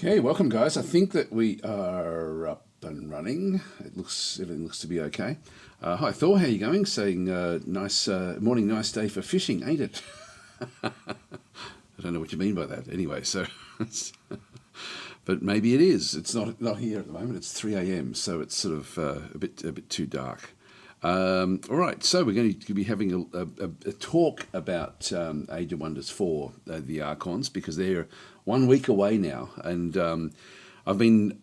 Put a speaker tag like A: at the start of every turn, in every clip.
A: Okay, welcome guys. I think that we are up and running. Everything looks to be okay. Hi Thor, how you going? Saying nice morning, nice day for fishing, ain't it? I don't know what you mean by that. Anyway, so but maybe it is. It's not here at the moment. It's 3 a.m. so it's sort of a bit too dark. All right, so we're going to be having a talk about Age of Wonders 4, the Archons, because they're 1 week away now, and I've been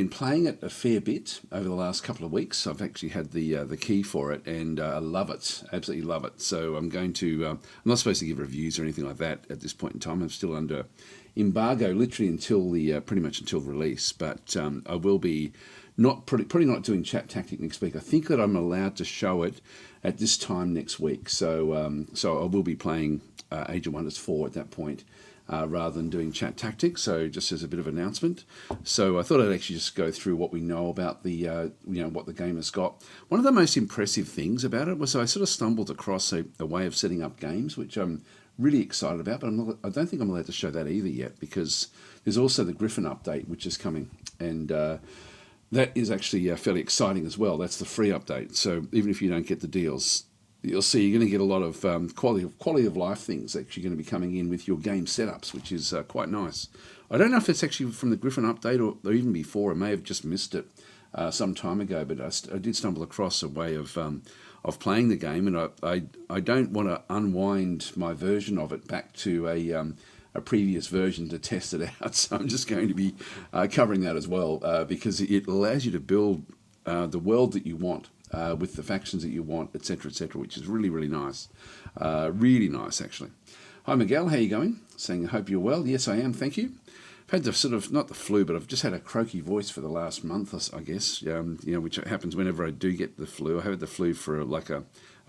A: playing it a fair bit over the last couple of weeks. I've actually had the key for it, and I love it, absolutely love it. So I'm going to I'm not supposed to give reviews or anything like that at this point in time. I'm still under embargo, literally until the pretty much until release, but I will be. Probably not doing ChatTactic next week. I think that I'm allowed to show it at this time next week. So so I will be playing Age of Wonders 4 at that point rather than doing ChatTactic. So just as a bit of an announcement. So I thought I'd actually just go through what we know about the what the game has got. One of the most impressive things about it was I sort of stumbled across a way of setting up games, which I'm really excited about, but I don't think I'm allowed to show that either yet, because there's also the Griffon update which is coming, and that is actually fairly exciting as well. That's the free update. So even if you don't get the deals, you'll see you're going to get a lot of quality of life things actually going to be coming in with your game setups, which is quite nice. I don't know if it's actually from the Griffon update or even before. I may have just missed it some time ago, but I did stumble across a way of playing the game, and I don't want to unwind my version of it back to a previous version to test it out. So I'm just going to be covering that as well, because it allows you to build the world that you want with the factions that you want, etc., which is really, really nice. Really nice, actually. Hi, Miguel. How you going? Saying, I hope you're well. Yes, I am. Thank you. I've had the sort of, not the flu, but I've just had a croaky voice for the last month, I guess, which happens whenever I do get the flu. I had the flu for like a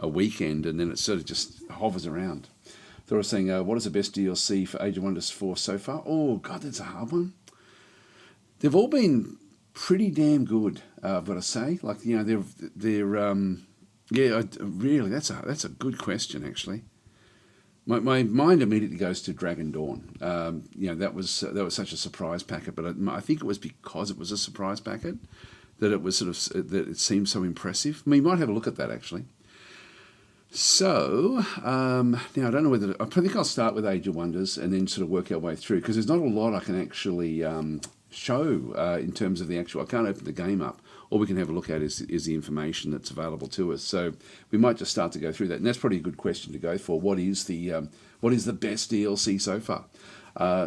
A: weekend, and then it sort of just hovers around. Thor was saying, what is the best DLC for Age of Wonders 4 so far? Oh, God, that's a hard one. They've all been pretty damn good, I've got to say. Like, they're really, that's a good question, actually. My mind immediately goes to Dragon Dawn. That was such a surprise packet, but I think it was because it was a surprise packet that it was that it seemed so impressive. I mean, you might have a look at that, actually. So, now I don't know whether... I think I'll start with Age of Wonders and then sort of work our way through, because there's not a lot I can actually show in terms of the actual... I can't open the game up. All we can have a look at is the information that's available to us. So we might just start to go through that. And that's probably a good question to go for. What is the best DLC so far?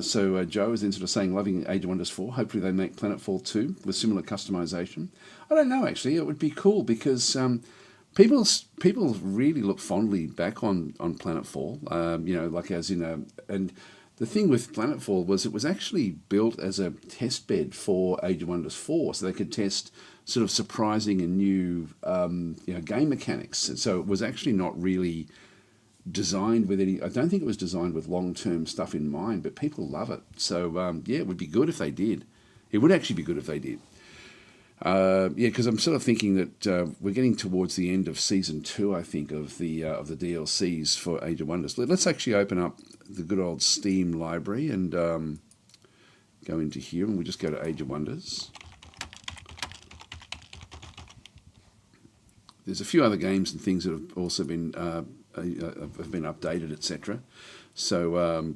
A: So Joe is then sort of saying, loving Age of Wonders 4. Hopefully they make Planetfall 2 with similar customization. I don't know, actually. It would be cool because... People really look fondly back on Planetfall, and the thing with Planetfall was it was actually built as a test bed for Age of Wonders 4, so they could test sort of surprising and new game mechanics. And so it was actually not really designed with any... I don't think it was designed with long-term stuff in mind, but people love it. So it would be good if they did. It would actually be good if they did. Because I'm sort of thinking that we're getting towards the end of Season 2, I think, of the DLCs for Age of Wonders. Let's actually open up the good old Steam library and go into here, and we'll just go to Age of Wonders. There's a few other games and things that have also been updated, etc. So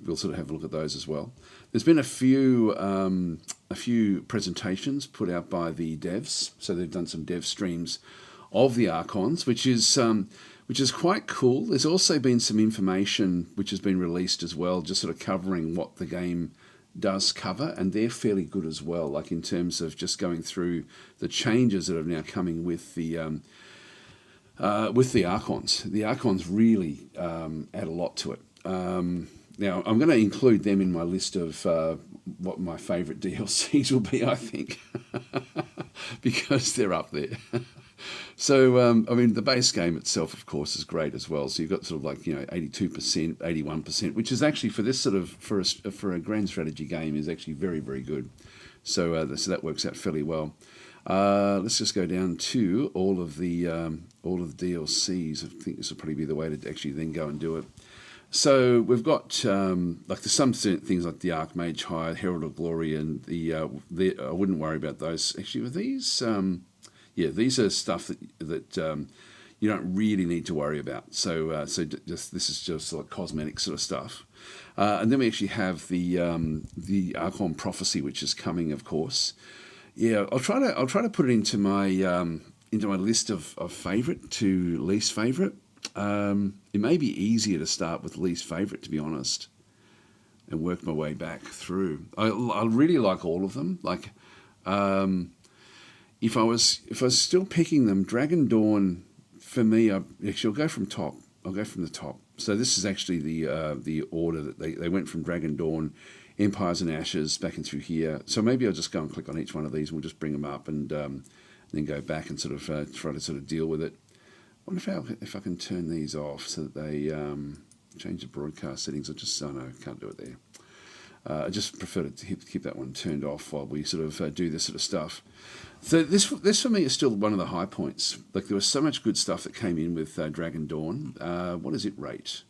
A: we'll sort of have a look at those as well. There's been a few presentations put out by the devs. So they've done some dev streams of the Archons, which is quite cool. There's also been some information which has been released as well, just sort of covering what the game does cover, and they're fairly good as well. Like in terms of just going through the changes that are now coming with the Archons. The Archons really add a lot to it. Now, I'm going to include them in my list of what my favourite DLCs will be, I think, because they're up there. So, I mean, the base game itself, of course, is great as well. So you've got sort of like 82%, 81%, which is actually for this sort of for a grand strategy game is actually very, very good. So, so that works out fairly well. Let's just go down to all of the DLCs. I think this will probably be the way to actually then go and do it. So we've got like there's some certain things like the Archmage High, Herald of Glory, and the I wouldn't worry about those. Actually, with these, these are stuff that you don't really need to worry about. So just this is just like cosmetic sort of stuff. And then we actually have the Archon Prophecy, which is coming, of course. Yeah, I'll try to put it into my list of favourite to least favourite. It may be easier to start with least favourite, to be honest, and work my way back through. I really like all of them. Like, if I was still picking them, Dragon Dawn for me, I'll go from top. I'll go from the top. So this is actually the order that they went from Dragon Dawn, Empires and Ashes, back and through here. So maybe I'll just go and click on each one of these and we'll just bring them up and then go back and sort of try to sort of deal with it. I wonder if I can turn these off so that they change the broadcast settings. No, can't do it there. I just prefer to keep that one turned off while we sort of do this sort of stuff. So this for me is still one of the high points. Like there was so much good stuff that came in with Dragon Dawn. What does it rate?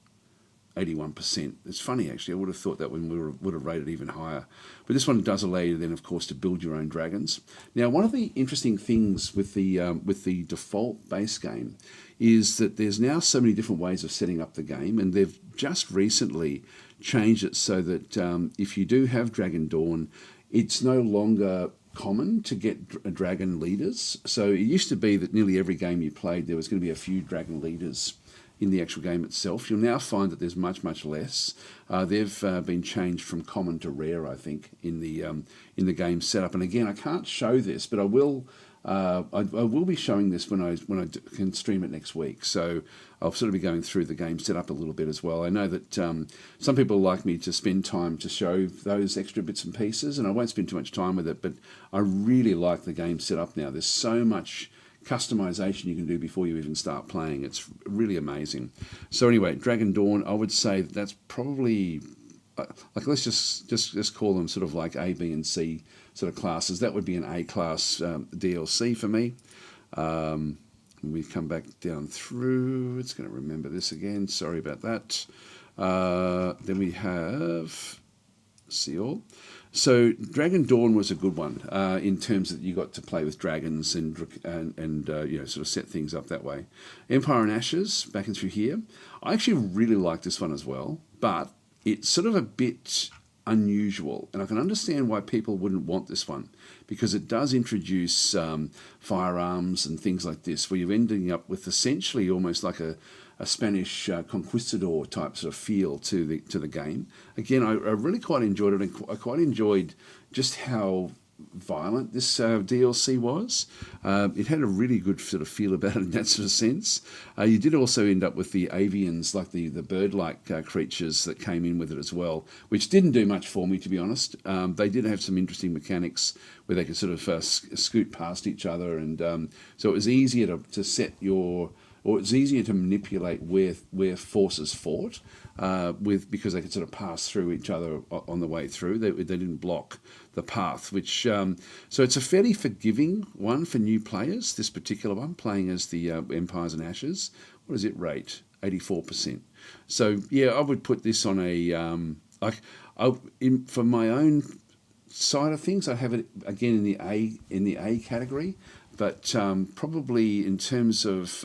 A: 81%. It's funny actually. I would have thought that one would have rated even higher. But this one does allow you then, of course, to build your own dragons. Now, one of the interesting things with the default base game is that there's now so many different ways of setting up the game, and they've just recently changed it so that if you do have Dragon Dawn, it's no longer common to get dragon leaders. So it used to be that nearly every game you played, there was going to be a few dragon leaders in the actual game itself. You'll now find that there's much, much less. They've been changed from common to rare, I think, in the game setup. And again, I can't show this, but I will. I will be showing this when I can stream it next week. So I'll sort of be going through the game setup a little bit as well. I know that some people like me to spend time to show those extra bits and pieces, and I won't spend too much time with it. But I really like the game setup now. There's so much customization you can do before you even start playing. It's really amazing. So anyway, Dragon Dawn, I would say that's probably like let's just call them sort of like A, B, and C sort of classes. That would be an A class DLC for me. We come back down through. It's going to remember this again. Sorry about that. Then we have see all. So Dragon Dawn was a good one in terms that you got to play with dragons and sort of set things up that way. Empire and Ashes, back and through here. I actually really like this one as well, but it's sort of a bit unusual, and I can understand why people wouldn't want this one, because it does introduce firearms and things like this, where you're ending up with essentially almost like a Spanish conquistador type sort of feel to the game. Again, I really quite enjoyed it, and I quite enjoyed just how violent this DLC was. It had a really good sort of feel about it in that sort of sense. You did also end up with the avians, like the bird-like creatures that came in with it as well, which didn't do much for me, to be honest. They did have some interesting mechanics where they could sort of scoot past each other, and so it was easier to set your... or it's easier to manipulate where forces fought because they could sort of pass through each other on the way through. They didn't block the path, which so it's a fairly forgiving one for new players. This particular one, playing as the Empires and Ashes. What does it rate? 84%. So yeah, I would put this on a for my own side of things. I have it again in the A category. But probably in terms of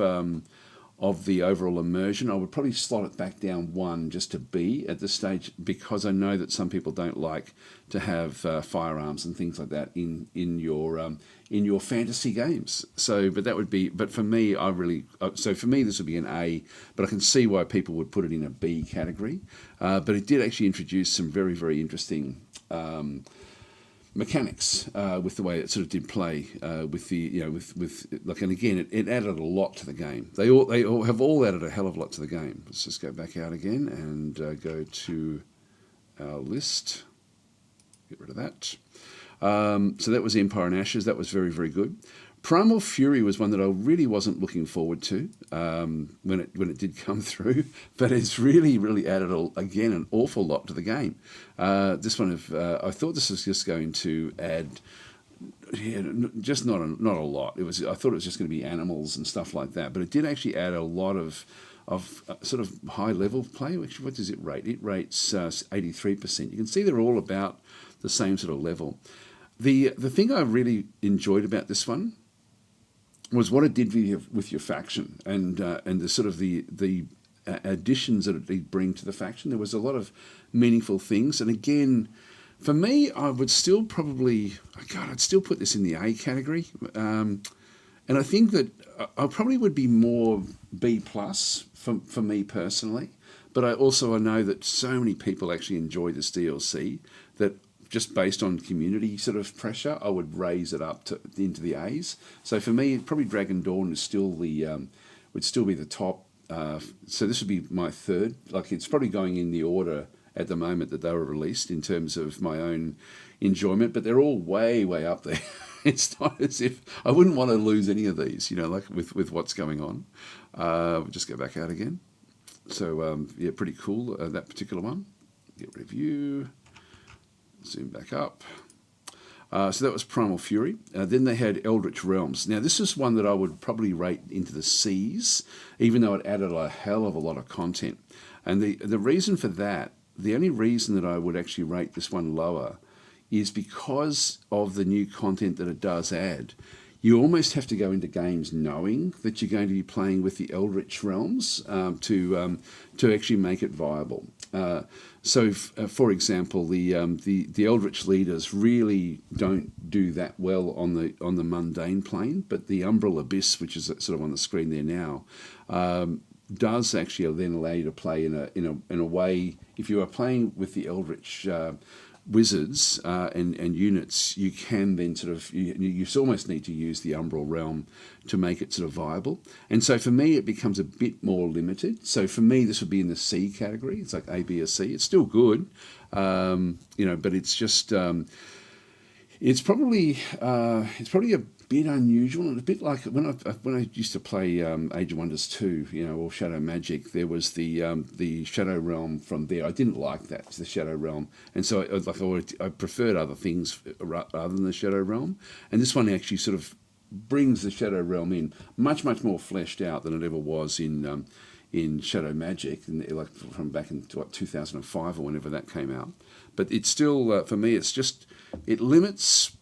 A: the overall immersion, I would probably slot it back down one just to B at this stage, because I know that some people don't like to have firearms and things like that in your fantasy games. So, but for me, for me this would be an A. But I can see why people would put it in a B category. But it did actually introduce some very, very interesting mechanics with the way it sort of did play with the and again it added a lot to the game. They all have added a hell of a lot to the game. Let's just go back out again and go to our list. Get rid of that. So that was Empire and Ashes. That was very, very good. Primal Fury was one that I really wasn't looking forward to when it did come through, but it's really, really added an awful lot to the game. This one, I thought this was just going to add, just not a lot. I thought it was just going to be animals and stuff like that, but it did actually add a lot of sort of high level play. Actually, what does it rate? It rates 83%. You can see they're all about the same sort of level. The thing I really enjoyed about this one was what it did with your faction, and the sort of the additions that it did bring to the faction. There was a lot of meaningful things, and again, for me, I would still probably, I'd still put this in the A category, and I think that I probably would be more B plus for me personally. But I know that so many people actually enjoy this DLC that just based on community sort of pressure, I would raise it up into the A's. So for me, probably Dragon Dawn is still would still be the top. So this would be my third. Like, it's probably going in the order at the moment that they were released in terms of my own enjoyment, but they're all way, way up there. It's not as if I wouldn't want to lose any of these, like with what's going on. We'll just go back out again. So yeah, pretty cool, that particular one. Get review, zoom back up. So that was Primal Fury. Then they had Eldritch Realms. Now this is one that I would probably rate into the C's, even though it added a hell of a lot of content. And the reason for that, the only reason that I would actually rate this one lower is because of the new content that it does add. You almost have to go into games knowing that you're going to be playing with the Eldritch Realms to actually make it viable. So, for example, the Eldritch leaders really don't do that well on the mundane plane, but the Umbral Abyss, which is sort of on the screen there now, does actually then allow you to play in a way. If you are playing with the Eldritch wizards and units, you can then sort of you almost need to use the Umbral Realm to make it sort of viable. And so for me, it becomes a bit more limited. So for me, this would be in the C category. It's like A, B, or C. It's still good, but it's just it's probably a bit unusual, and a bit like when I used to play Age of Wonders 2, or Shadow Magic. There was the Shadow Realm from there. I didn't like that, the Shadow Realm, and so I preferred other things rather than the Shadow Realm. And this one actually sort of brings the Shadow Realm in much more fleshed out than it ever was in Shadow Magic, and like from back in 2005 or whenever that came out. But it's still for me, it limits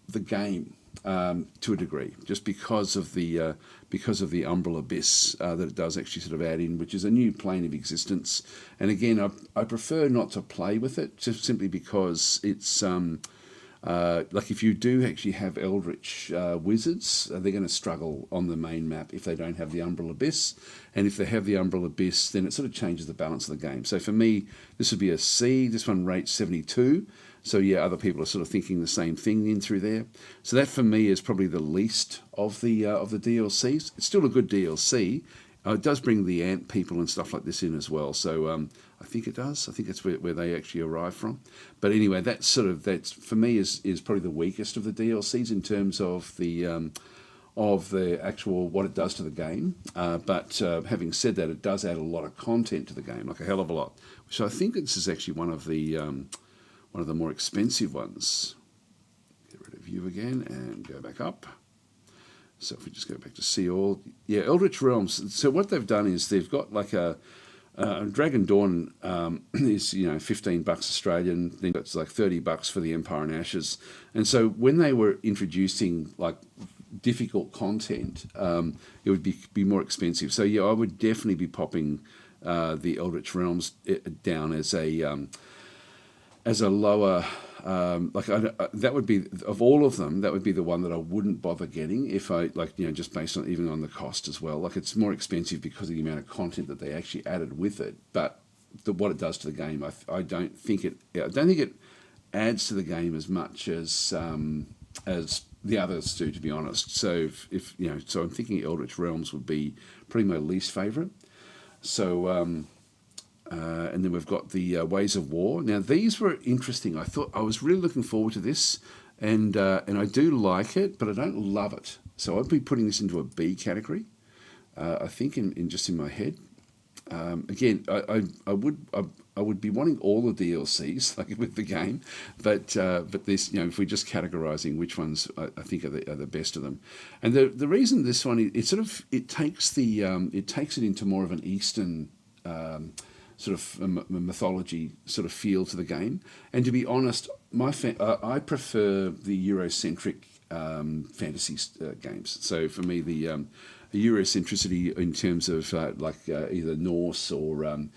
A: the game to a degree, just because of the Umbral Abyss that it does actually sort of add in, which is a new plane of existence. And again, I prefer not to play with it, just simply because it's like if you do actually have Eldritch wizards, they're going to struggle on the main map if they don't have the Umbral Abyss. And if they have the Umbral Abyss, then it sort of changes the balance of the game. So for me, this would be a C. This one rates 72. So yeah, other people are sort of thinking the same thing in through there. So that for me is probably the least of the DLCs. It's still a good DLC. It does bring the ant people and stuff like this in as well. So I think it does. I think that's where they actually arrive from. But anyway, that's for me is probably the weakest of the DLCs in terms of the actual what it does to the game. But having said that, it does add a lot of content to the game, like a hell of a lot. So I think this is actually one of the more expensive ones. Get rid of you again and go back up. So if we just go back to see all, yeah, Eldritch Realms. So what they've done is they've got like a Dragon Dawn is $15 Australian. Then it's like $30 for the Empire and Ashes. And so when they were introducing like difficult content, it would be more expensive. So yeah, I would definitely be popping the Eldritch Realms down as a lower, that would be, of all of them, that would be the one that I wouldn't bother getting if I, just based on even on the cost as well. Like, it's more expensive because of the amount of content that they actually added with it. But what it does to the game, I don't think it adds to the game as much as the others do, to be honest. So so I'm thinking Eldritch Realms would be probably my least favourite. So. And then we've got the Ways of War. Now, these were interesting. I was really looking forward to this, and I do like it, but I don't love it. So I'd be putting this into a B category, I think, in my head. Again, I would be wanting all the DLCs like with the game, but this, if we're just categorizing which ones I think are the best of them, and the reason this one, it takes it into more of an Eastern sort of mythology sort of feel to the game. And to be honest, I prefer the Eurocentric fantasy games. So for me, the Eurocentricity in terms of either Norse or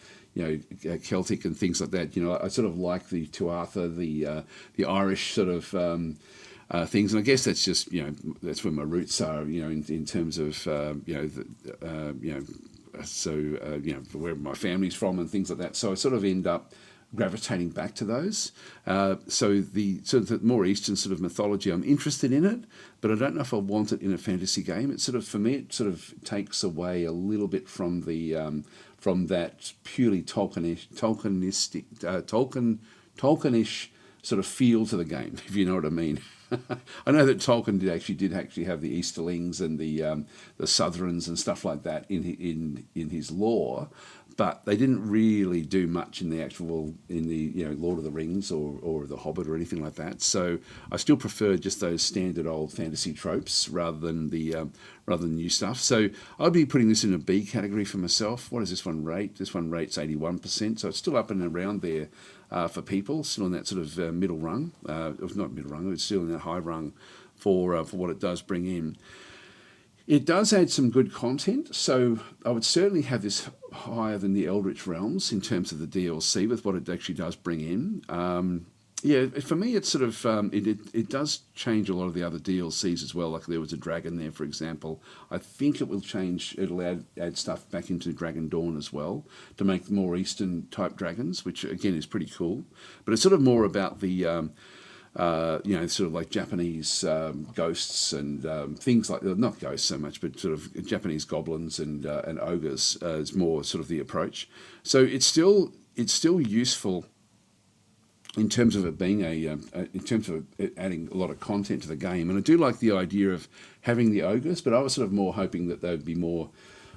A: Celtic and things like that. I sort of like the Tuatha, the Irish sort of things, and I guess that's just that's where my roots are. In terms of where my family's from and things like that. So I sort of end up gravitating back to those. So the more Eastern sort of mythology, I'm interested in it, but I don't know if I want it in a fantasy game. It sort of, for me, it sort of takes away a little bit from the from that purely Tolkienish sort of feel to the game, if you know what I mean. I know that Tolkien did actually have the Easterlings and the Southrons and stuff like that in his lore, but they didn't really do much in the Lord of the Rings or the Hobbit or anything like that. So I still prefer just those standard old fantasy tropes rather than new stuff. So I'd be putting this in a B category for myself. What does this one rate? This one rates 81%, so it's still up and around there for people, still in that sort of middle rung. Not middle rung, it's still in that high rung for what it does bring in. It does add some good content, so I would certainly have this higher than the Eldritch Realms in terms of the DLC with what it actually does bring in. For me, it's sort of it does change a lot of the other DLCs as well. Like there was a dragon there, for example. I think it will change. It'll add stuff back into Dragon Dawn as well to make more Eastern type dragons, which again is pretty cool. But it's sort of more about the sort of like Japanese ghosts and things like not ghosts so much, but sort of Japanese goblins and ogres is more sort of the approach. So it's still useful in terms of it being in terms of it adding a lot of content to the game. And I do like the idea of having the ogres, but I was sort of more hoping that they'd be more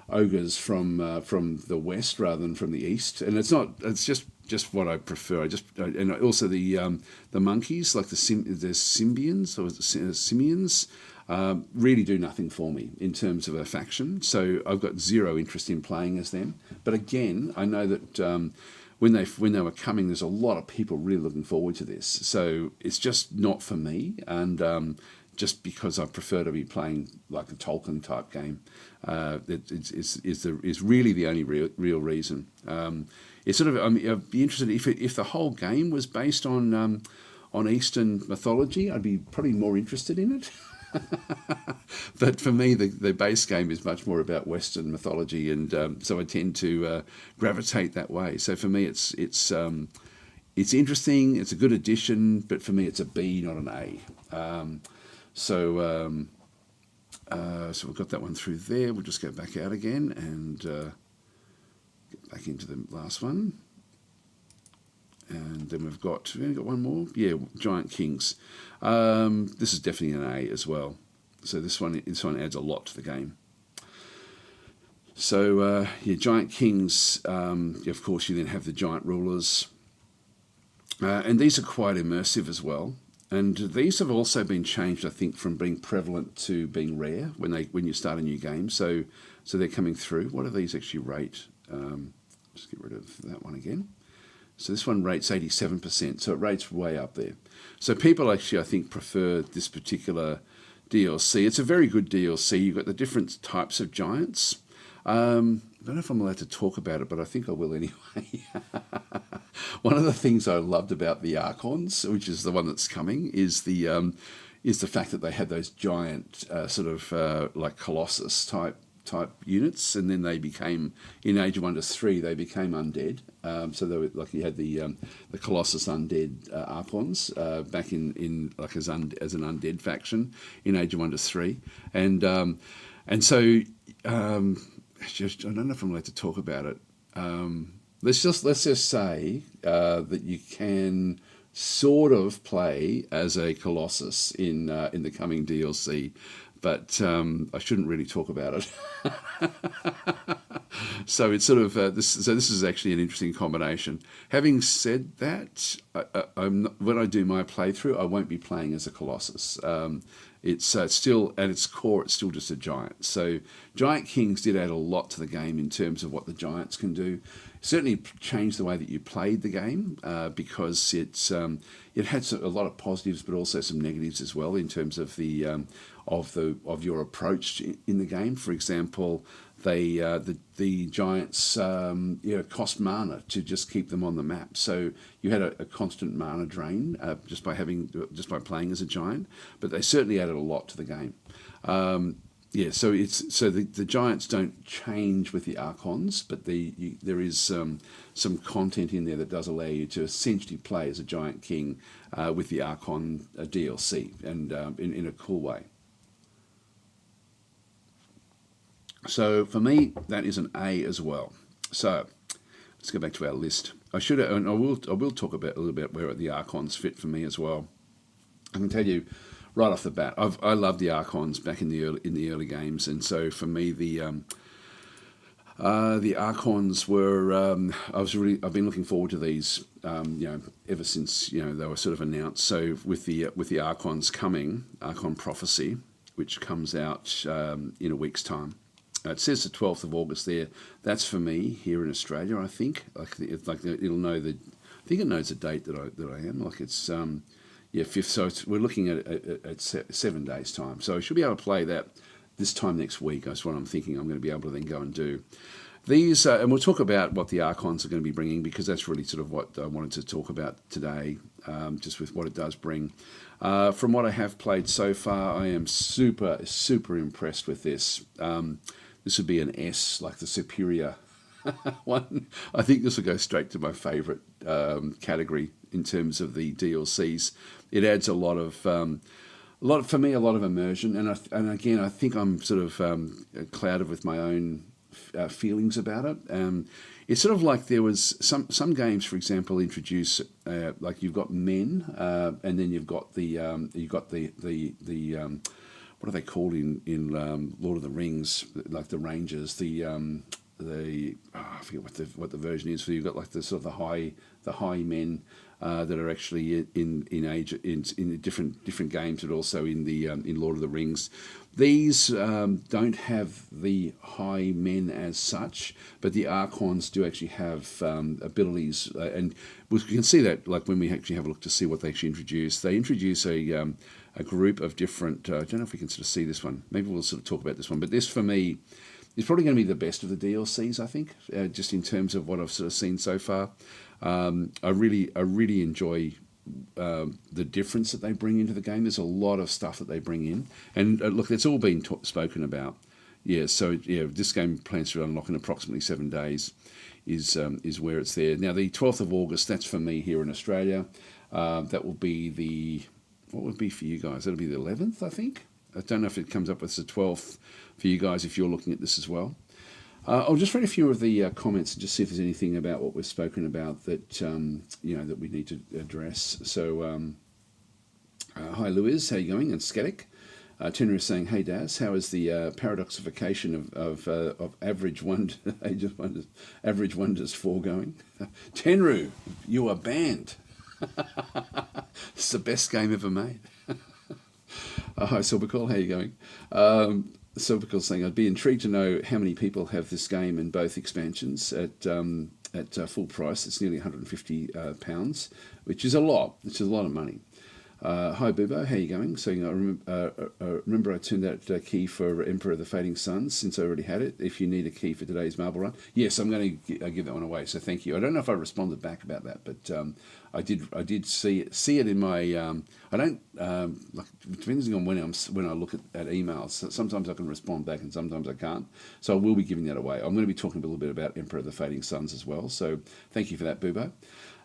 A: ogres from the west rather than from the east. And it's not. It's just what I prefer. And also the monkeys, like the symbians or simians, really do nothing for me in terms of a faction. So I've got zero interest in playing as them. But again, I know that when they were coming, there's a lot of people really looking forward to this. So it's just not for me, and just because I prefer to be playing like a Tolkien type game, is really the only real reason. It's sort of, I'd be interested if the whole game was based on Eastern mythology. I'd be probably more interested in it. But for me, the base game is much more about Western mythology, and so I tend to gravitate that way. So for me, it's interesting. It's a good addition, but for me, it's a B, not an A. So we've got that one through there. We'll just go back out again and get back into the last one. And then we've got one more. Yeah, Giant Kings. This is definitely an A as well. So this one adds a lot to the game. So Giant Kings. Of course, you then have the giant rulers, and these are quite immersive as well. And these have also been changed, I think, from being prevalent to being rare when you start a new game. So they're coming through. What do these actually rate? Just get rid of that one again. So this one rates 87%, so it rates way up there. So people actually, I think, prefer this particular DLC. It's a very good DLC. You've got the different types of giants. I don't know if I'm allowed to talk about it, but I think I will anyway. One of the things I loved about the Archons, which is the one that's coming, is the fact that they had those giant sort of like Colossus type units, and then they became, in Age of Wonders 3, they became undead. So they were, like, you had the Colossus undead Archons back in like as an undead faction in Age of Wonders 3, and so I don't know if I'm allowed to talk about it. Let's just say that you can sort of play as a Colossus in the coming DLC. But I shouldn't really talk about it. So it's sort of this. So this is actually an interesting combination. Having said that, I'm not, when I do my playthrough, I won't be playing as a Colossus. It's still at its core, it's still just a giant. So Giant Kings did add a lot to the game in terms of what the giants can do. Certainly changed the way that you played the game because it had a lot of positives, but also some negatives as well in terms of of your approach in the game. For example, the giants cost mana to just keep them on the map, so you had a constant mana drain just by playing as a giant. But they certainly added a lot to the game. So the giants don't change with the Archons, but there is some content in there that does allow you to essentially play as a Giant King with the Archon DLC, and in a cool way. So for me, that is an A as well. So let's go back to our list. I will talk about a little bit where the Archons fit for me as well. I can tell you right off the bat, I love the Archons back in the early games, and so for me the Archons were I've been looking forward to these ever since they were sort of announced. So with the Archons coming, Archon Prophecy, which comes out in a week's time. It says the 12th of August there. That's for me here in Australia, I think. It'll know I think it knows the date that I am. Like it's 5th. So we're looking at 7 days time. So I should be able to play that this time next week. That's what I'm thinking. I'm going to be able to then go and do these. And we'll talk about what the Archons are going to be bringing, because that's really sort of what I wanted to talk about today, just with what it does bring. From what I have played so far, I am super, super impressed with this. This would be an S, like the superior one. I think this will go straight to my favourite category in terms of the DLCs. It adds a lot of immersion, and again, I think I'm sort of clouded with my own feelings about it. It's sort of like there was some games, for example, introduce like you've got men, and then you've got the what are they called in Lord of the Rings? Like the Rangers, I forget what the version is. So you've got like the sort of the high men that are actually in age in different games, but also in Lord of the Rings. These don't have the high men as such, but the Archons do actually have abilities, and we can see that like when we actually have a look to see what they actually introduce. They introduce a group of different. I don't know if we can sort of see this one. Maybe we'll sort of talk about this one. But this for me is probably going to be the best of the DLCs. I think, just in terms of what I've sort of seen so far. I really enjoy the difference that they bring into the game. There's a lot of stuff that they bring in, and look, it's all been spoken about. This game plans to unlock in approximately 7 days. Is where it's there now. The 12th of August. That's for me here in Australia. That will be what would be for you guys? That'll be the 11th, I think. I don't know if it comes up with the 12th for you guys if you're looking at this as well. I'll just read a few of the comments and just see if there's anything about what we've spoken about that that we need to address. So, hi Louise, how you going? And Sketic. Tenru is saying, "Hey Daz, how is the paradoxification of Average Wonders 4 going?" Tenru, you are banned. It's the best game ever made. Hi Silvercall, how you going? Silvercall saying, "I'd be intrigued to know how many people have this game in both expansions at full price. It's nearly £150, which is a lot. Which is a lot of money." Hi Bubo, how you going? Saying, remember I turned that key for Emperor of the Fading Suns since I already had it. If you need a key for today's marble run, yes, I'm going to give that one away. So thank you. I don't know if I responded back about that, but I did see it in my. I don't depending on when I look at emails. So sometimes I can respond back and sometimes I can't. So I will be giving that away. I'm going to be talking a little bit about Emperor of the Fading Suns as well. So thank you for that, Bubo.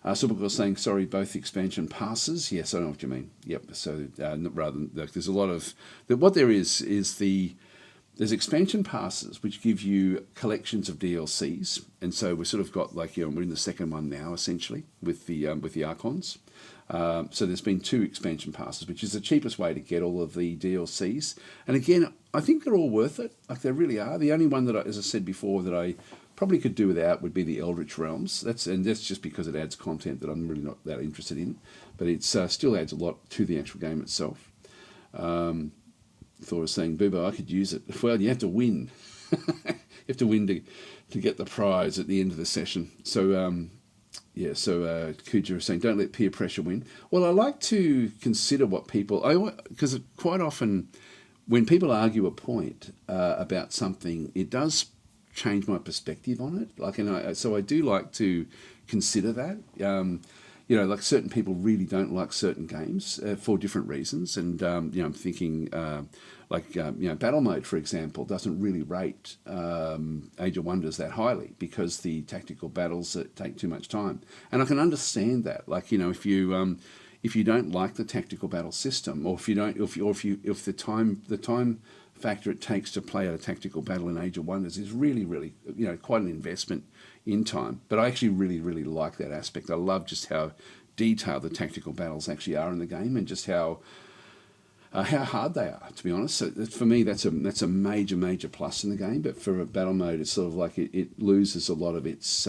A: Supergirl saying, "Sorry, both expansion passes." Yes, I know what you mean. Yep. So rather than there's a lot of what there is there's expansion passes which give you collections of DLCs, and so we've sort of got we're in the second one now essentially with the Archons. So there's been 2 expansion passes, which is the cheapest way to get all of the DLCs. And again, I think they're all worth it. Like they really are. The only one that, as I said before, that I probably could do without would be the Eldritch Realms. That's just because it adds content that I'm really not that interested in, but it still adds a lot to the actual game itself. Thor was saying, Boobo, I could use it. Well, you have to win. You have to win to get the prize at the end of the session. So, Kuja was saying, don't let peer pressure win. Well, I like to consider what people... Because quite often, when people argue a point about something, it does change my perspective on it. So I do like to consider that. Like certain people really don't like certain games for different reasons. And, I'm thinking... battle mode, for example, doesn't really rate Age of Wonders that highly because the tactical battles take too much time, and I can understand that. If you don't like the tactical battle system, or if the time factor it takes to play out a tactical battle in Age of Wonders is really, really, quite an investment in time. But I actually really, really like that aspect. I love just how detailed the tactical battles actually are in the game, and just how hard they are, to be honest. So for me, that's a major, major plus in the game. But for a battle mode, it's sort of like it loses a lot of its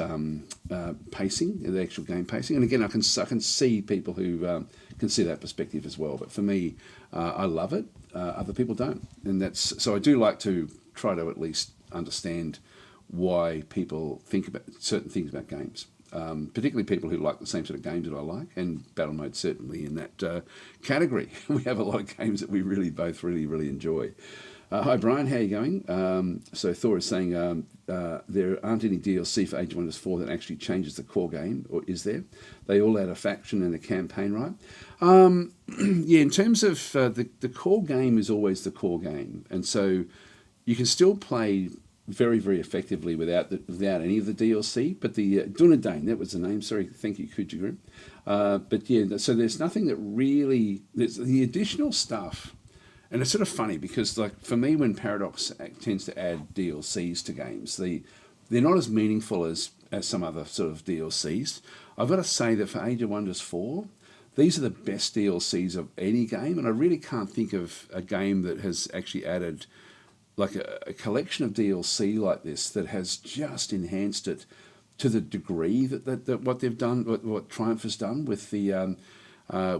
A: pacing, the actual game pacing. And again, I can see people who can see that perspective as well. But for me, I love it. Other people don't, and so I do like to try to at least understand why people think about certain things about games. Particularly people who like the same sort of games that I like, and battle mode certainly in that category. We have a lot of games that we both really enjoy. Hi Brian, how are you going? So Thor is saying there aren't any DLC for Age of Wonders 4 that actually changes the core game, or is there? They all add a faction and a campaign, right? In terms of the core game is always the core game, and so you can still play very, very effectively without any of the DLC. But the Dunedain, that was the name. Sorry, thank you, Kujigur. So there's nothing that really... There's the additional stuff, and it's sort of funny because, for me, when Paradox tends to add DLCs to games, they're not as meaningful as some other sort of DLCs. I've got to say that for Age of Wonders 4, these are the best DLCs of any game, and I really can't think of a game that has actually added a collection of DLC like this that has just enhanced it to the degree that what they've done, what Triumph has done with the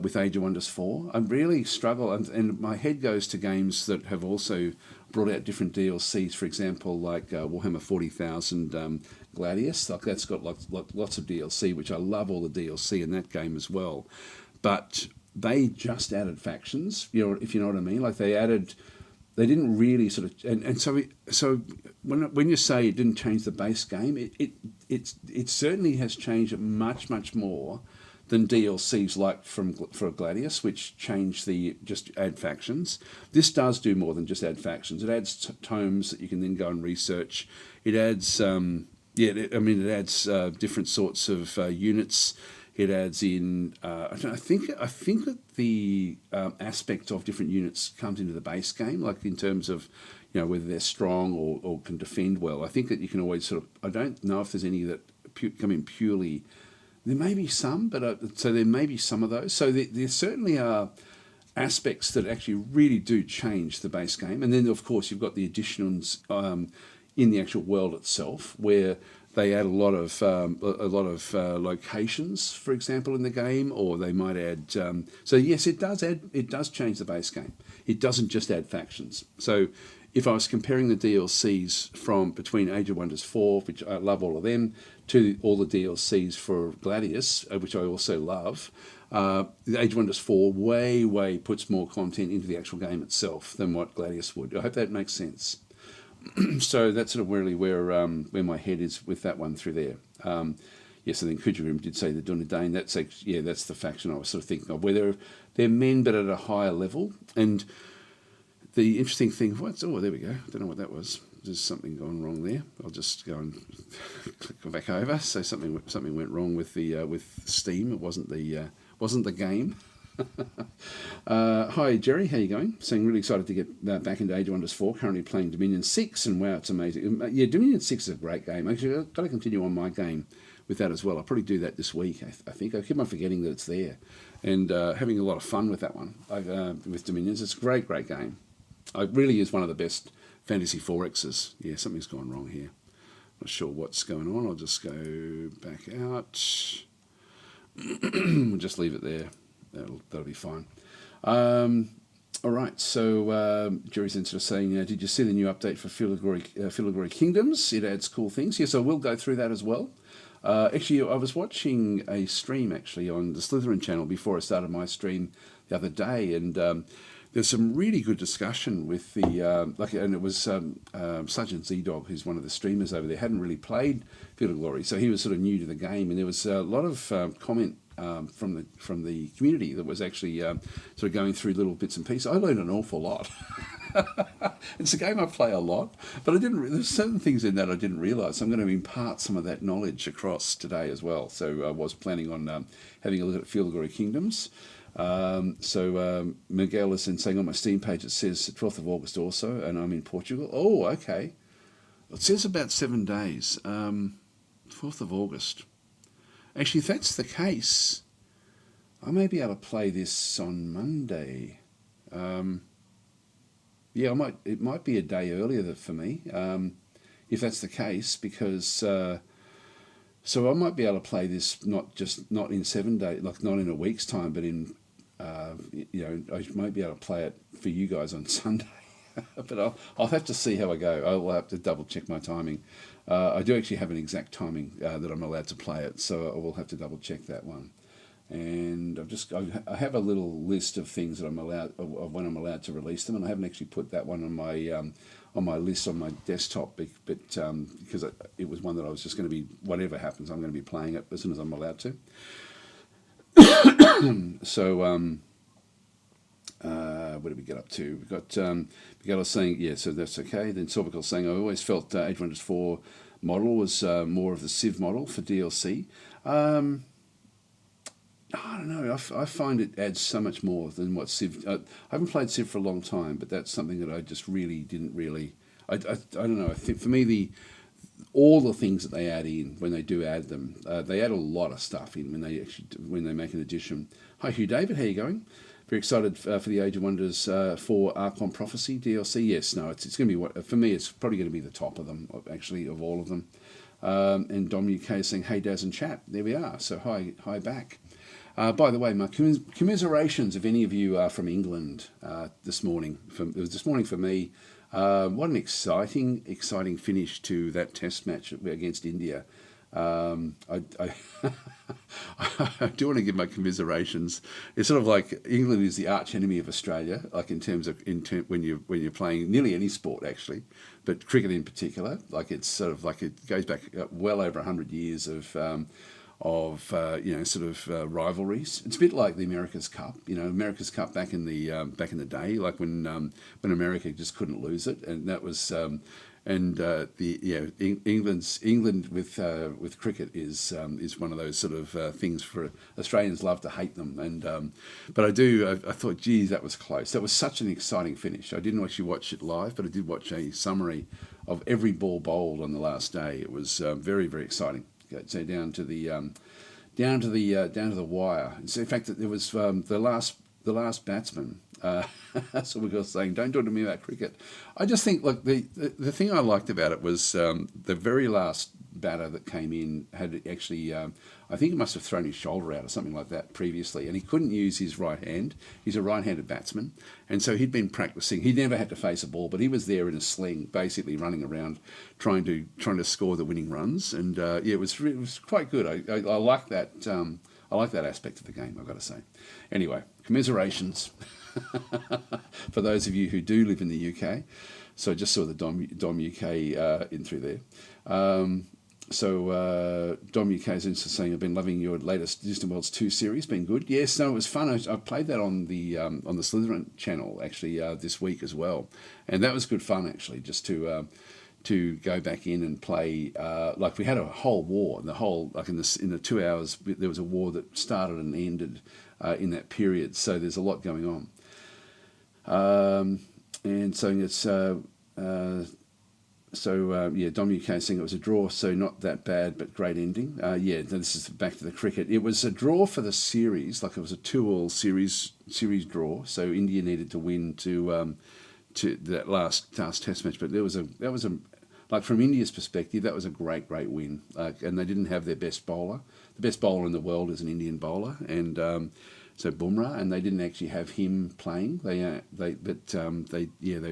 A: with Age of Wonders 4. I really struggle, and my head goes to games that have also brought out different DLCs. For example, Warhammer 40,000 Gladius. That's got lots of DLC, which I love all the DLC in that game as well. But they just added factions. If you know what I mean. They didn't really sort of, and so when you say it didn't change the base game, it certainly has changed it much more than DLCs for Gladius, which changed just add factions. This does do more than just add factions. It adds tomes that you can then go and research. It adds it adds different sorts of units. It adds in, I think that the aspect of different units comes into the base game, in terms of, whether they're strong or can defend well. I think that you can always I don't know if there's any that come in purely. There may be some, but so there may be some of those. So there certainly are aspects that actually really do change the base game. And then, of course, you've got the additions in the actual world itself, where they add a lot of locations, for example, in the game, or they might add. So yes, it does change the base game. It doesn't just add factions. So if I was comparing the DLCs between Age of Wonders 4, which I love all of them, to all the DLCs for Gladius, which I also love, the Age of Wonders 4 way puts more content into the actual game itself than what Gladius would. I hope that makes sense. So that's sort of really where my head is with that one through there. Yes, and then Kujirim did say the Dunedain. That's the faction I was sort of thinking of, where they're men but at a higher level. And the interesting thing, there we go. I don't know what that was. There's something gone wrong there. I'll just go and click back over. So something went wrong with Steam. It wasn't the game. Hi Jerry, how you going? Saying really excited to get back into Age of Wonders 4. Currently playing Dominion 6, and wow, it's amazing. Yeah, Dominion 6 is a great game. Actually, I've got to continue on my game with that as well. I'll probably do that this week. I think I keep on forgetting that it's there, and having a lot of fun with that one. With Dominions, it's a great game. It really is one of the best Fantasy 4Xs. Yeah, something's gone wrong here. Not sure what's going on. I'll just go back out. We'll just leave it there. That'll be fine. All right, so Jerry's into saying, did you see the new update for Field of Glory Kingdoms? It adds cool things. Yes, I will go through that as well. Actually, I was watching a stream actually on the Slytherin channel before I started my stream the other day, and there's some really good discussion with the and it was Sergeant Z-Dog, who's one of the streamers over there, hadn't really played Field of Glory, so he was sort of new to the game, and there was a lot of comment from the community that was actually sort of going through little bits and pieces. I learned an awful lot. It's a game I play a lot, but there's certain things in that I didn't realise. So I'm going to impart some of that knowledge across today as well. So I was planning on having a look at Field of Glory Kingdoms. Miguel is saying on my Steam page it says 12th of August also, and I'm in Portugal. Oh, okay. It says about 7 days. 4th of August. Actually, if that's the case, I may be able to play this on Monday. Yeah, it might be a day earlier for me, if that's the case, because so I might be able to play this not in 7 days, like not in a week's time, but in I might be able to play it for you guys on Sunday. But I'll have to see how I go. I will have to double check my timing. I do actually have an exact timing that I'm allowed to play it, so I will have to double check that one. And I have a little list of things that I'm allowed of when I'm allowed to release them, and I haven't actually put that one on my list on my desktop, but because it was one that I was just going to be, whatever happens, I'm going to be playing it as soon as I'm allowed to. So what did we get up to? We got Miguel saying, yeah, so that's okay. Then Sorbical saying, I always felt Age of Wonders 4 model was more of the Civ model for DLC. I don't know. I find it adds so much more than what Civ. I haven't played Civ for a long time, but that's something that I just really didn't really. I don't know. I think for me all the things that they add in when they do add them, they add a lot of stuff in when they make an addition. Hi Hugh David, how you going? Very excited for the Age of Wonders 4 Archon Prophecy DLC. Yes, no, it's going to be for me. It's probably going to be the top of them, actually, of all of them. And Dom UK is saying, "Hey Daz and chat." There we are. So hi back. By the way, my commiserations if any of you are from England this morning. It was this morning for me. What an exciting finish to that test match against India. I do want to give my commiserations. It's sort of like England is the arch enemy of Australia, like in terms of when you're playing nearly any sport actually, but cricket in particular. Like it's sort of like it goes back well over 100 years of rivalries. It's a bit like the America's Cup. America's Cup back in the day, like when America just couldn't lose it, and that was England with cricket is one of those sort of things for Australians love to hate them, and but I thought, geez, that was close. That was such an exciting finish. I didn't actually watch it live, but I did watch a summary of every ball bowled on the last day. It was very, very exciting. So down to the wire. In fact, there was the last batsman. So we were saying, don't talk to me about cricket. I just think, look, the thing I liked about it was the very last batter that came in had actually, I think he must have thrown his shoulder out or something like that previously, and he couldn't use his right hand. He's a right-handed batsman, and so he'd been practicing. He never had to face a ball, but he was there in a sling, basically running around, trying to score the winning runs, and it was quite good. I like that. I like that aspect of the game, I've got to say. Anyway, commiserations for those of you who do live in the UK. So I just saw the Dom UK in through there. So Dom UK is also saying, I've been loving your latest Disney Worlds 2 series. Been good. Yes, no, it was fun. I played that on the Slytherin channel actually this week as well, and that was good fun actually, just to go back in and play. Like we had a whole war, in the 2 hours there was a war that started and ended in that period. So there's a lot going on. And so it's Dom UK saying it was a draw, so not that bad, but great ending. This is back to the cricket. It was a draw for the series, like it was a 2-2 series draw. So India needed to win to that last test match, but that was a like from India's perspective, that was a great win. And they didn't have their best bowler. The best bowler in the world is an Indian bowler, and so Bumrah, and they didn't actually have him playing. They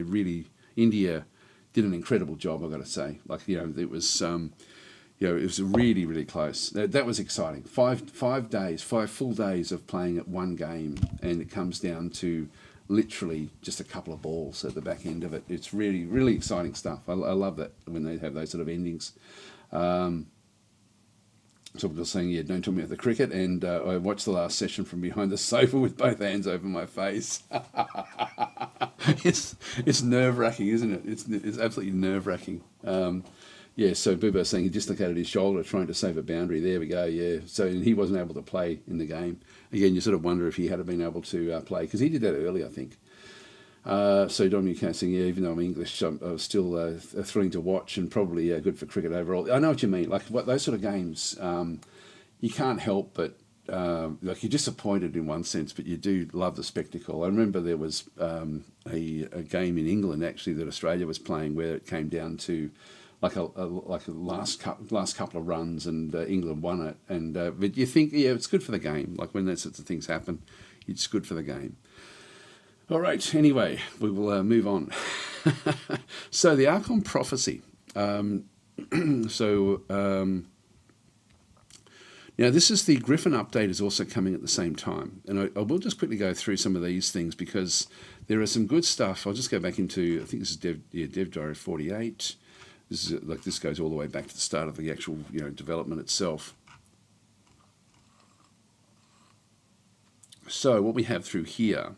A: really, India did an incredible job, I've got to say. Like, it was it was really close. That was exciting. 5 full days of playing at one game, and it comes down to literally just a couple of balls at the back end of it. It's really exciting stuff. I love that when they have those sort of endings. So people saying, yeah, don't talk me about the cricket, and I watched the last session from behind the sofa with both hands over my face. It's nerve-wracking, isn't it? It's absolutely nerve-wracking. So Bubo saying he dislocated his shoulder trying to save a boundary. There we go, yeah. So he wasn't able to play in the game. Again, you sort of wonder if he had been able to play, because he did that early, I think. So Dominic saying, yeah, even though I'm English, I was still thrilling to watch, and probably good for cricket overall. I know what you mean. Like those sort of games, you can't help but like you're disappointed in one sense, but you do love the spectacle. I remember there was a game in England actually that Australia was playing where it came down to like a last couple of runs, and England won it. And but you think, yeah, it's good for the game. Like when those sorts of things happen, it's good for the game. All right, anyway, we will move on. So the Archon prophecy. Now this is the Griffon update is also coming at the same time. And I will just quickly go through some of these things because there are some good stuff. I'll just go back into, I think this is Dev Diary 48. This goes all the way back to the start of the actual development itself. So what we have through here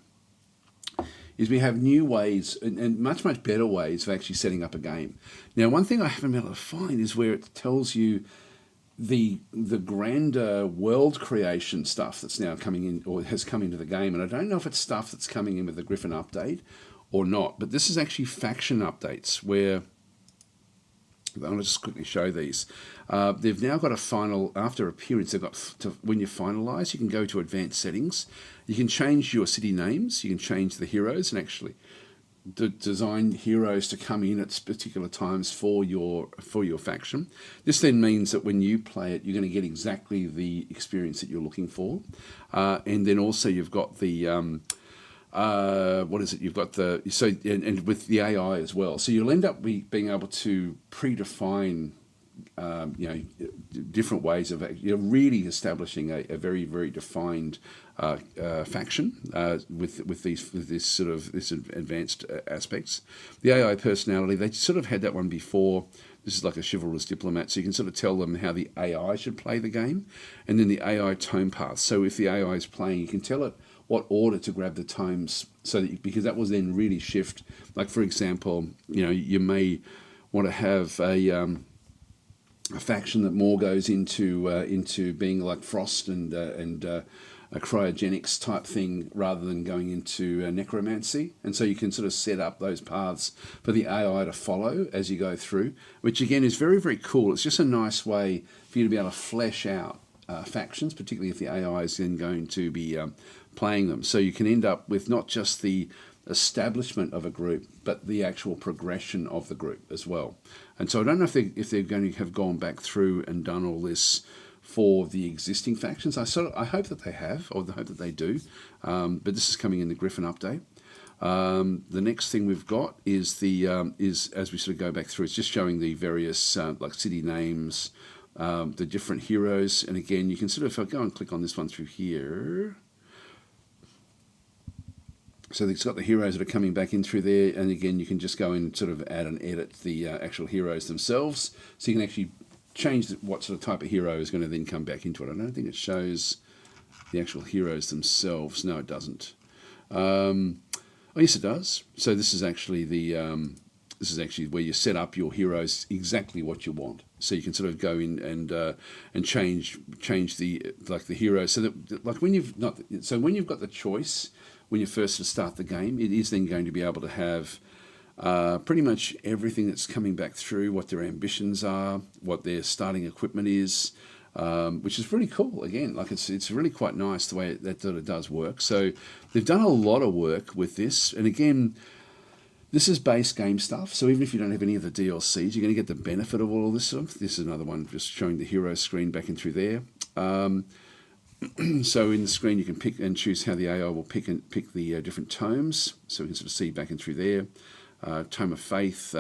A: is we have new ways and much better ways of actually setting up a game. Now, one thing I haven't been able to find is where it tells you the grander world creation stuff that's now coming in or has come into the game. And I don't know if it's stuff that's coming in with the Griffon update or not, but this is actually faction updates where I'll just quickly show these. They've now got a final, after appearance, they've got when you finalise, you can go to advanced settings. You can change your city names, you can change the heroes, and actually design heroes to come in at particular times for your faction. This then means that when you play it, you're going to get exactly the experience that you're looking for. And then also you've got the You've got and with the AI as well. So you'll end up being able to predefine, different ways of really establishing a very defined faction with these advanced aspects. The AI personality, they sort of had that one before. This is like a chivalrous diplomat, so you can sort of tell them how the AI should play the game, and then the AI tone path. So if the AI is playing, you can tell it what order to grab the tomes, because that will then really shift. Like for example, you may want to have a faction that more goes into being like frost and a cryogenics type thing rather than going into necromancy, and so you can sort of set up those paths for the AI to follow as you go through, which again is very cool. It's just a nice way for you to be able to flesh out factions, particularly if the AI is then going to be playing them. So you can end up with not just the establishment of a group, but the actual progression of the group as well. And so I don't know if they're going to have gone back through and done all this for the existing factions. I hope that they have, or I hope that they do. But this is coming in the Griffon update. The next thing we've got is as we sort of go back through, it's just showing the various like city names, the different heroes, and again you can sort of, if I go and click on this one through here. So it's got the heroes that are coming back in through there, and again you can just go and sort of add and edit the actual heroes themselves, so you can actually change what sort of type of hero is going to then come back into it. I don't think it shows the actual heroes themselves. No, it doesn't. Oh yes, it does. So this is actually where you set up your heroes exactly what you want. So you can sort of go in and change the heroes, so that like when you've got the choice. When you first start the game, it is then going to be able to have pretty much everything that's coming back through, what their ambitions are, what their starting equipment is, which is really cool. Again, like it's really quite nice the way that it does work. So they've done a lot of work with this, and again, This is base game stuff, so even if you don't have any of the DLCs, you're going to get the benefit of all of this stuff. This is another one just showing the hero screen back in through there. So in the screen you can pick and choose how the AI will pick the different tomes, so we can sort of see back in through there. Tome of Faith,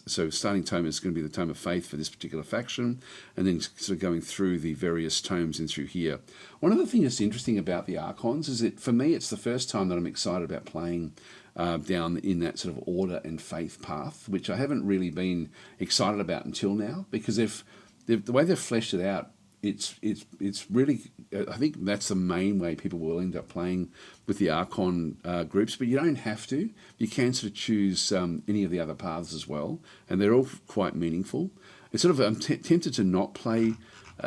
A: so starting tome is going to be the Tome of Faith for this particular faction, and then sort of going through the various tomes in through here. One of the things that's interesting about the Archons is that for me it's the first time that I'm excited about playing down in that sort of order and faith path, which I haven't really been excited about until now, because the way they've fleshed it out, it's really, I think that's the main way people will end up playing with the Archon groups, but you don't have to. You can sort of choose any of the other paths as well, and they're all quite meaningful. It's sort of, I'm tempted to not play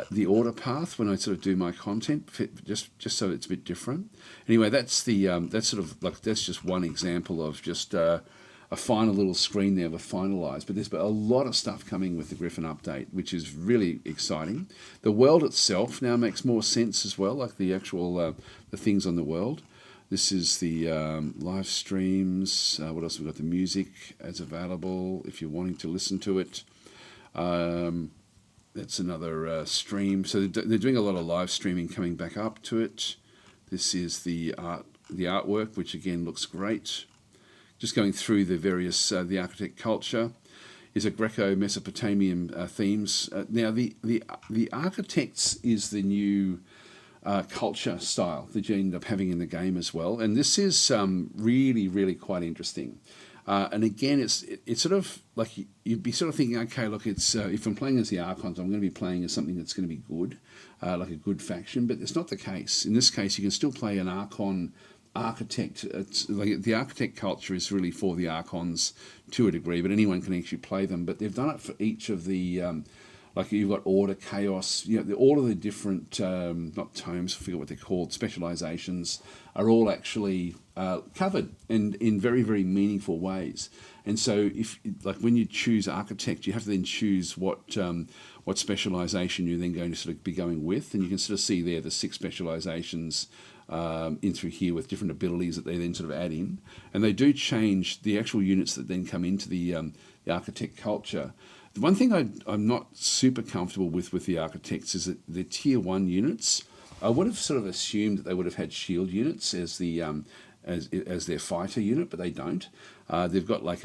A: the order path when I sort of do my content, just so it's a bit different. Anyway, that's that's sort of like, that's just one example of just a final little screen there of a finalised, but there's a lot of stuff coming with the Griffon update, which is really exciting. The world itself now makes more sense as well, like the actual the things on the world. This is the live streams. What else have we got? The music as available if you're wanting to listen to it. That's another stream. So they're doing a lot of live streaming coming back up to it. This is the artwork, which again looks great. Just going through the various, the architect culture is a Greco-Mesopotamian themes. Now, the architects is the new culture style that you end up having in the game as well. And this is really, really quite interesting. And again, it's sort of like you'd be sort of thinking, okay, look, it's if I'm playing as the Archons, I'm going to be playing as something that's going to be good, like a good faction. But it's not the case. In this case, you can still play an Archon architect. It's like the architect culture is really for the Archons to a degree, but anyone can actually play them. But they've done it for each of the like you've got order, chaos, all of the different not tomes, I forget what they're called, specializations are all actually covered and in very, very meaningful ways. And so if like when you choose architect, you have to then choose what specialization you're then going to sort of be going with, and you can sort of see there the 6 specializations in through here with different abilities that they then sort of add in, and they do change the actual units that then come into the architect culture. The one thing I'm not super comfortable with the architects is that the tier 1 units, I would have sort of assumed that they would have had shield units as the as their fighter unit, but they don't. They've got like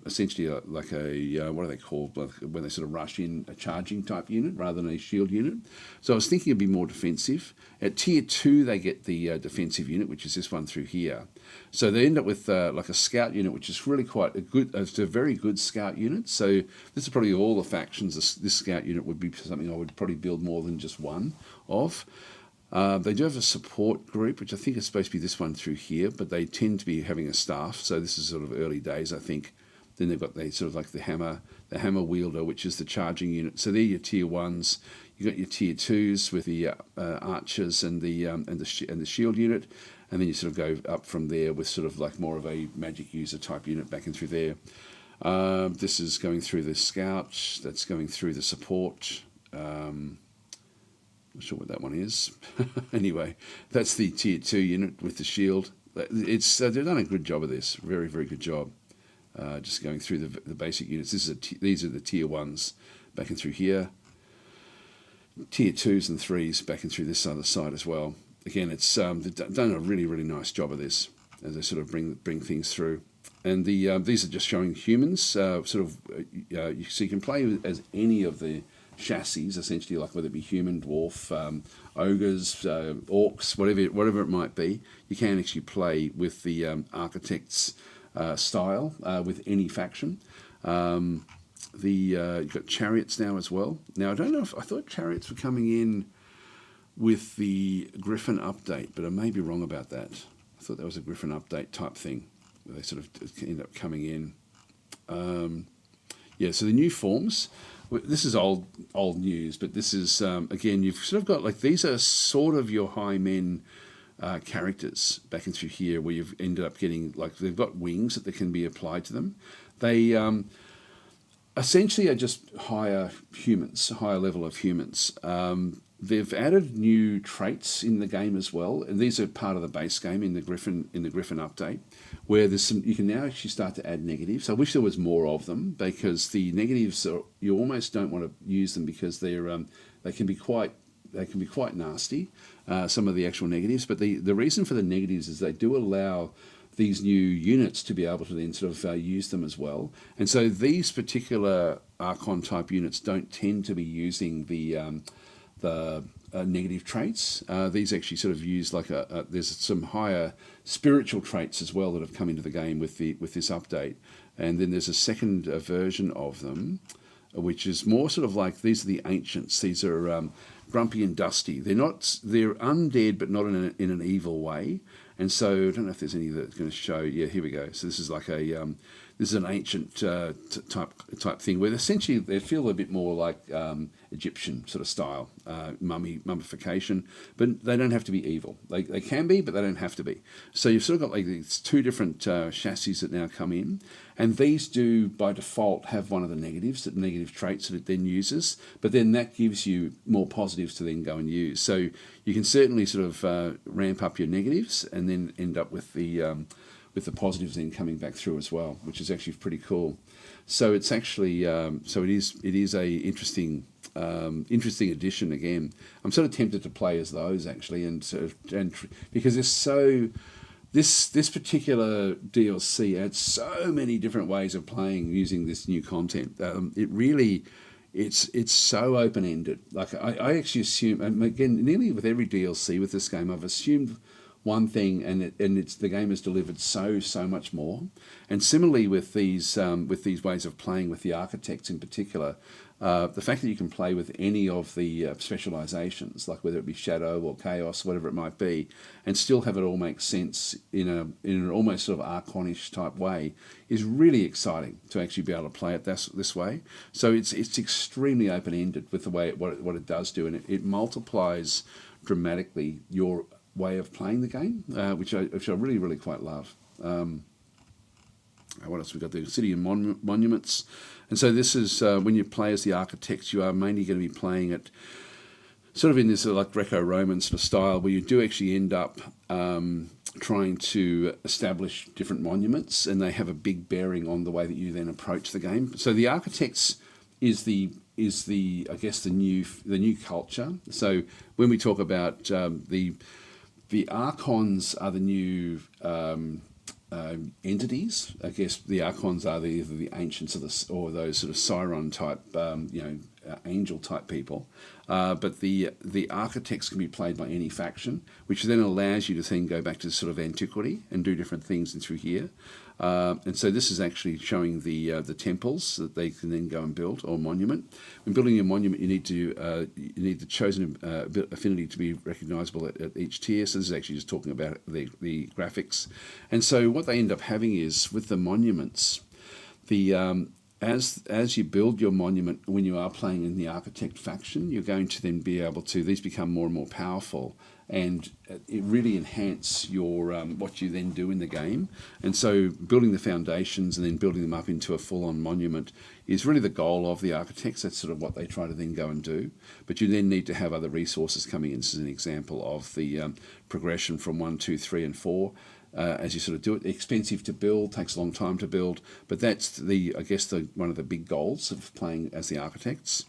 A: essentially like a what are they called, like when they sort of rush in, a charging type unit rather than a shield unit. So I was thinking it'd be more defensive. At tier 2 they get the defensive unit, which is this one through here. So they end up with like a scout unit, which is really quite a good, it's a very good scout unit. So this is probably all the factions. This scout unit would be something I would probably build more than just one of. They do have a support group, which I think is supposed to be this one through here, but they tend to be having a staff. So this is sort of early days, I think. Then they've got sort of like the hammer wielder, which is the charging unit. So they're your tier 1s. You've got your tier 2s with the archers and the shield unit, and then you sort of go up from there with sort of like more of a magic user type unit back in through there. This is going through the scout. That's going through the support. Not sure what that one is. Anyway, that's the tier 2 unit with the shield. It's they've done a good job of this. Very, very good job. Just going through the basic units. These are the tier 1s back in through here. Tier 2s and 3s back in through this other side as well. Again, it's they've done a really, really nice job of this as they sort of bring things through. And these are just showing humans. So you can play as any of the chassis, essentially, like whether it be human, dwarf, ogres, orcs, whatever it might be. You can actually play with the architect's style with any faction. You've got chariots now as well. Now I don't know if I thought chariots were coming in with the Griffon update, but I may be wrong about that. I thought that was a Griffon update type thing where they sort of end up coming in. So the new forms. This is old news, but this is, again, you've sort of got, like, these are sort of your high men characters back in through here, where you've ended up getting, like, they've got wings that can be applied to them. They essentially are just higher level of humans. they've added new traits in the game as well, and these are part of the base game in the Griffon update, where there's some, you can now actually start to add negatives. I wish there was more of them, because the negatives are, you almost don't want to use them because they can be quite nasty, some of the actual negatives. But the reason for the negatives is they do allow these new units to be able to then sort of use them as well. And so these particular Archon type units don't tend to be using the negative traits. These actually sort of use like there's some higher spiritual traits as well that have come into the game with this update. And then there's a second version of them, which is more sort of like, these are the ancients. These are grumpy and dusty. They're undead, but not in an evil way. And so I don't know if there's any that's going to show. Yeah, here we go. So this is like this is an ancient type thing, where essentially they feel a bit more like Egyptian sort of style, mummification, but they don't have to be evil. They can be, but they don't have to be. So you've sort of got like these two different chassis that now come in, and these do by default have one of the negative traits that it then uses, but then that gives you more positives to then go and use. So you can certainly sort of ramp up your negatives and then end up with the positives then coming back through as well, which is actually pretty cool. So it's actually it is a interesting addition again. I'm sort of tempted to play as those actually, and because there's so this particular DLC adds so many different ways of playing using this new content. It really. It's so open-ended. Like I actually assume, and again, nearly with every DLC with this game, I've assumed one thing, and the game has delivered so much more. And similarly with these ways of playing with the architects in particular, the fact that you can play with any of the specializations, like whether it be shadow or chaos, whatever it might be, and still have it all make sense in an almost sort of Archonish type way, is really exciting to actually be able to play it this way. So it's extremely open ended with the way what it does do, and it multiplies dramatically your way of playing the game, which I really quite love. What else we got there? City and monuments, and so this is when you play as the architects, you are mainly going to be playing it sort of in this like Greco-Roman sort of style, where you do actually end up trying to establish different monuments, and they have a big bearing on the way that you then approach the game. So the architects is the I guess the new culture. So when we talk about the Archons are the new entities. I guess the Archons are either the ancients or those sort of Siron type, angel type people. But the architects can be played by any faction, which then allows you to then go back to sort of antiquity and do different things through here. And so this is actually showing the temples that they can then go and build, or monument. When building your monument, you need the chosen affinity to be recognisable at each tier. So this is actually just talking about the graphics. And so what they end up having is, with the monuments, as you build your monument, when you are playing in the architect faction, you're going to then be able to, these become more and more powerful, and it really enhance your what you then do in the game. And so building the foundations and then building them up into a full-on monument is really the goal of the architects. That's sort of what they try to then go and do. But you then need to have other resources coming in. This is an example of the progression from 1, 2, 3, and 4. As you sort of do it, expensive to build, takes a long time to build, but that's one of the big goals of playing as the architects.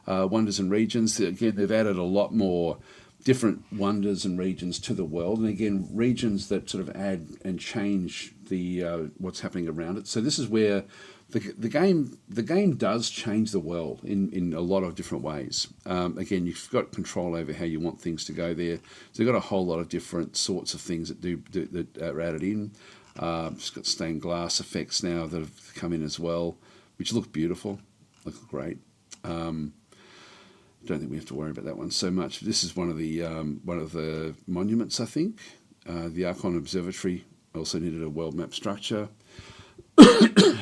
A: Wonders and regions, again, they've added a lot more different wonders and regions to the world, and again, regions that sort of add and change the what's happening around it. So this is where the game does change the world in a lot of different ways. Again, you've got control over how you want things to go there. So you've got a whole lot of different sorts of things that are added in. It's got stained glass effects now that have come in as well, which look beautiful, look great. Don't think we have to worry about that one so much. This is one of the monuments, I think. The Archon Observatory also needed a world map structure.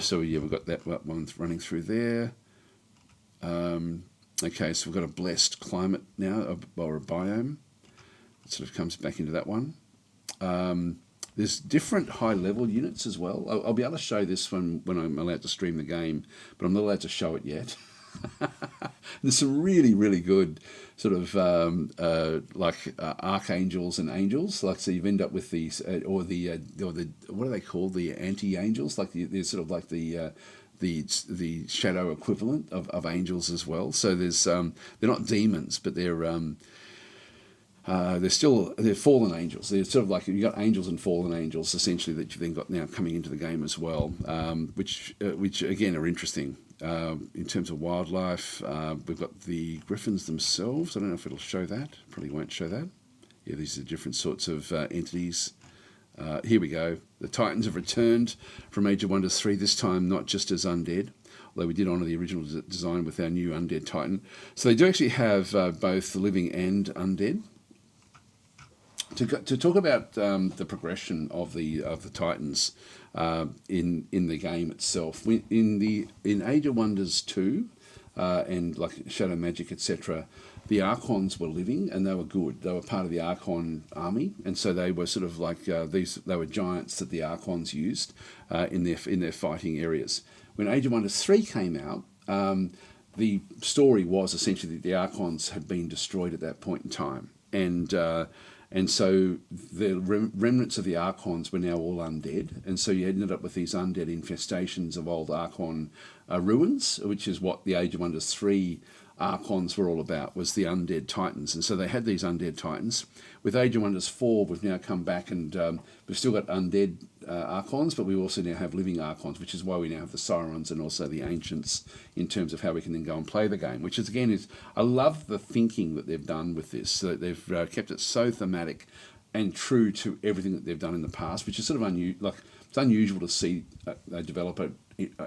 A: So yeah, we've got that one running through there. Okay, so we've got a blessed climate now, or a biome. It sort of comes back into that one. There's different high-level units as well. I'll be able to show this when I'm allowed to stream the game, but I'm not allowed to show it yet. There's some really, really good sort of archangels and angels. Like, so you end up with these, or the what are they called? The anti-angels. Like they're sort of like the shadow equivalent of angels as well. So there's they're not demons, but they're fallen angels. They're sort of like, you've got angels and fallen angels essentially that you've then got now coming into the game as well, which again are interesting. In terms of wildlife, we've got the Griffons themselves. I don't know if it'll show that. Probably won't show that. Yeah, these are different sorts of entities. Here we go. The Titans have returned from Age of Wonders 3, this time not just as undead, although we did honour the original design with our new undead Titan. So they do actually have both the living and undead. To talk about the progression of the Titans in the game itself, in Age of Wonders 2 and like Shadow Magic, etc., the Archons were living and they were good. They were part of the Archon army, and so they were sort of like they were giants that the Archons used in their fighting areas. When Age of Wonders 3 came out, the story was essentially that the Archons had been destroyed at that point in time, and so the remnants of the Archons were now all undead, and so you ended up with these undead infestations of old Archon ruins, which is what the Age of Wonders 3 Archons were all about, was the undead Titans. And so they had these undead Titans. With Age of Wonders 4, we've now come back and we've still got undead Archons, but we also now have living Archons, which is why we now have the Sirens and also the Ancients in terms of how we can then go and play the game, which is, again, I love the thinking that they've done with this. So they've kept it so thematic and true to everything that they've done in the past, which is sort of it's unusual to see a developer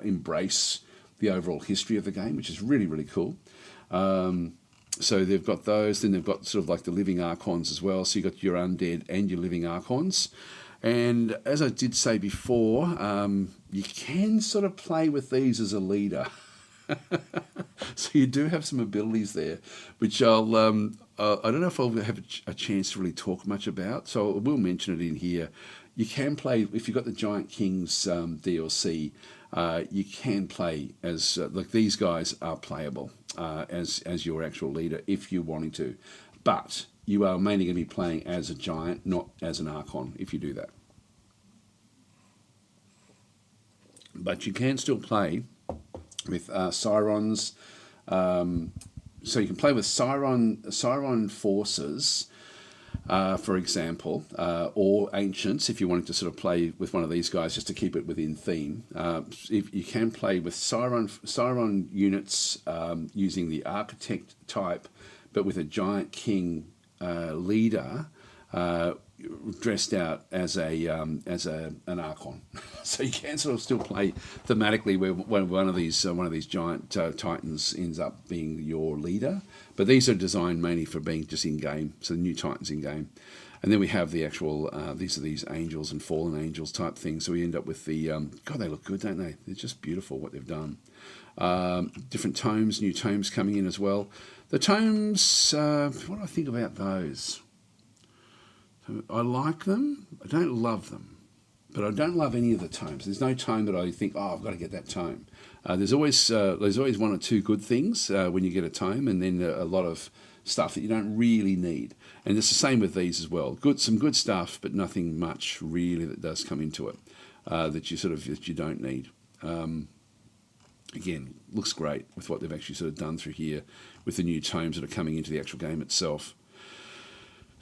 A: embrace the overall history of the game, which is really, really cool. So they've got those, then they've got sort of like the living Archons as well. So you've got your undead and your living Archons. And as I did say before, you can sort of play with these as a leader. So you do have some abilities there, which I don't know if I'll have a chance to really talk much about. So I will mention it in here. You can play, if you've got the Giant Kings DLC, you can play as, like, these guys are playable as your actual leader if you're wanting to. But you are mainly going to be playing as a giant, not as an Archon, if you do that. But you can still play with Sirens. So you can play with Siren forces, for example, or Ancients, if you wanted to sort of play with one of these guys just to keep it within theme. If you can play with Siren units using the Architect type, but with a Giant King leader dressed out as an Archon. So you can sort of still play thematically where one of these giant Titans ends up being your leader. But these are designed mainly for being just in game, so the new Titans in game. And then we have the actual, these angels and fallen angels type things. So we end up with the, God, they look good, don't they? They're just beautiful what they've done. Different tomes, new tomes coming in as well. The tomes, what do I think about those? I like them. I don't love them. But I don't love any of the tomes. There's no tome that I think, I've got to get that tome. There's always one or two good things when you get a tome, and then a lot of stuff that you don't really need. And it's the same with these as well. Some good stuff, but nothing much really that does come into it that you don't need. Again, looks great with what they've actually sort of done through here with the new tomes that are coming into the actual game itself.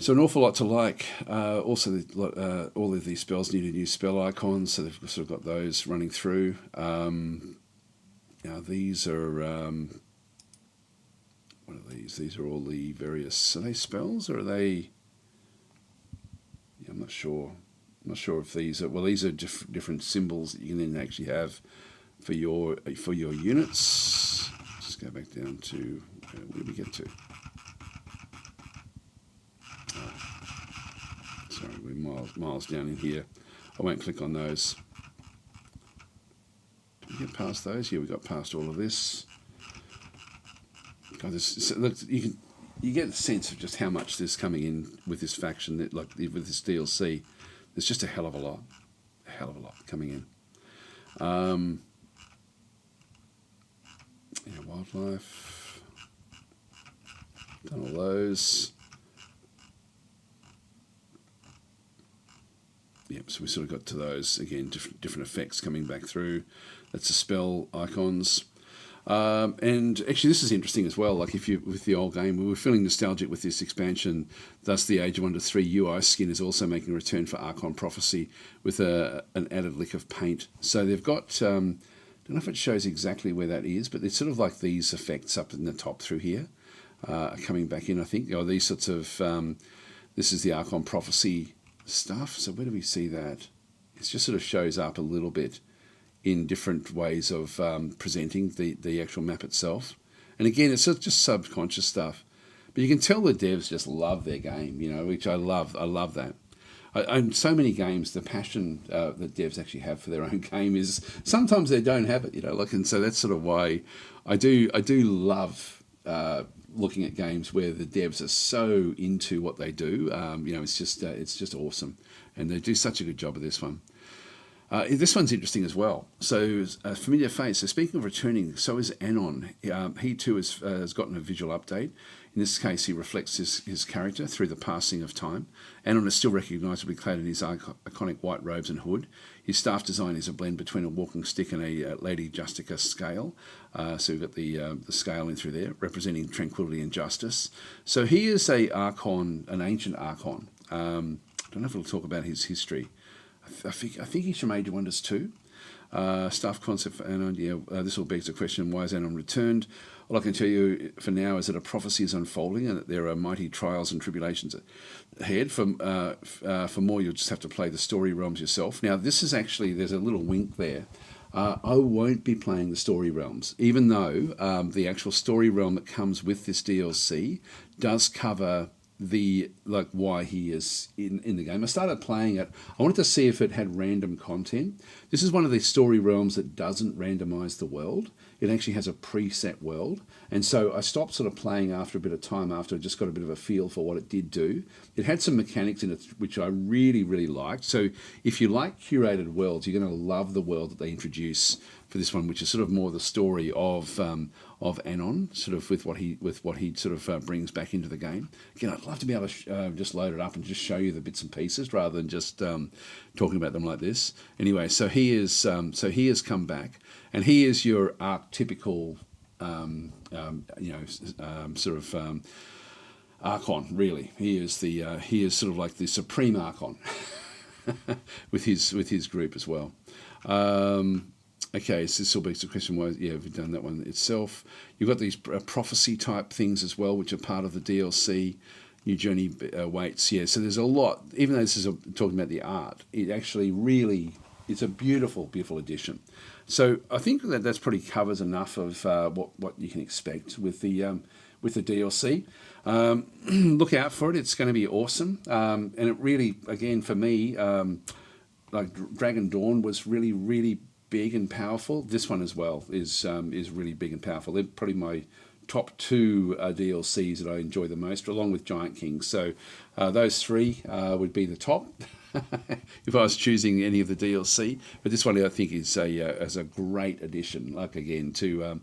A: So an awful lot to like. Also, all of these spells need a new spell icons, so they've sort of got those running through. Now these are what are these? These are all the various. Are they spells or are they? Yeah, I'm not sure. I'm not sure if these are. Well, these are different symbols that you can then actually have for your units. Just go back down to where did we get to? Sorry, we're miles down in here. I won't click on those. Did we get past those? Yeah, we got past all of this. God, look, you get a sense of just how much there's coming in with this faction, that like with this DLC. There's just a hell of a lot coming in. Yeah, wildlife. Done all those. Yep, so we sort of got to those again, different effects coming back through. That's the spell icons. And actually, this is interesting as well. Like if you with the old game, we were feeling nostalgic with this expansion. Thus, the Age of Wonder 3 UI skin is also making a return for Archon Prophecy with an added lick of paint. So they've got. I don't know if it shows exactly where that is, but it's sort of like these effects up in the top through here, coming back in. I think these sorts of. This is the Archon Prophecy stuff. So where do we see that? It just sort of shows up a little bit in different ways of presenting the actual map itself. And again, it's just subconscious stuff. But you can tell the devs just love their game, which I love. I love that. In so many games, the passion that devs actually have for their own game is sometimes they don't have it, and so that's sort of why I do love looking at games where the devs are so into what they do. It's just awesome, and they do such a good job of this one. This one's interesting as well. So, a familiar face. So, speaking of returning, so is Anon. He too has gotten a visual update. In this case, he reflects his character through the passing of time. Anon is still recognisably clad in his iconic white robes and hood. His staff design is a blend between a walking stick and a Lady Justica scale. So we've got the scale in through there, representing tranquility and justice. So he is an ancient Archon. I don't know if we'll talk about his history. I think he's from Age of Wonders 2. Staff concept for Anon, this all begs the question, why is Anon returned? All I can tell you for now is that a prophecy is unfolding and that there are mighty trials and tribulations ahead. For more, you'll just have to play the story realms yourself. Now, this is actually, there's a little wink there. I won't be playing the story realms, even though the actual story realm that comes with this DLC does cover why he is in the game. I started playing it. I wanted to see if it had random content. This is one of the story realms that doesn't randomize the world. It actually has a preset world. And so I stopped sort of playing after a bit of time, after I just got a bit of a feel for what it did do. It had some mechanics in it which I really, really liked. So if you like curated worlds, you're going to love the world that they introduce for this one, which is sort of more the story of Anon, sort of with what he sort of brings back into the game. Again, I'd love to be able to just load it up and just show you the bits and pieces rather than just talking about them like this. Anyway, so he has come back, and he is your archetypical, sort of Archon. Really, he is sort of like the supreme Archon with his group as well. Okay, so this all begs the question, why, we've done that one itself. You've got these prophecy type things as well, which are part of the DLC. New journey waits, so there's a lot. Even though this is talking about the art, it actually really, it's a beautiful, beautiful addition. So I think that's probably covers enough of what you can expect with the DLC. Look out for it; it's going to be awesome. And it really, again, for me, like Dragon Dawn was really, really big and powerful. This one as well is really big and powerful. They're probably my top two DLCs that I enjoy the most, along with Giant King. So those three would be the top if I was choosing any of the DLC. But this one I think is a great addition. Like again to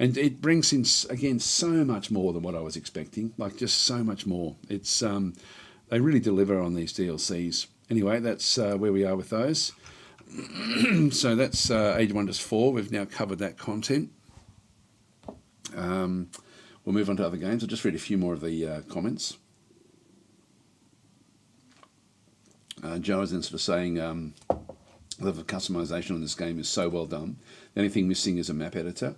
A: and it brings in again so much more than what I was expecting. Like just so much more. It's they really deliver on these DLCs. Anyway, that's where we are with those. So that's Age of Wonders 4. We've now covered that content. We'll move on to other games. I'll just read a few more of the comments. Joe is then sort of saying the level of customization on this game is so well done. The only thing missing is a map editor.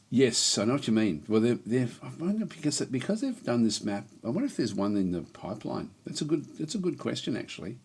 A: Yes, I know what you mean. Well, I wonder because they've done this map. I wonder if there's one in the pipeline. That's a good question actually.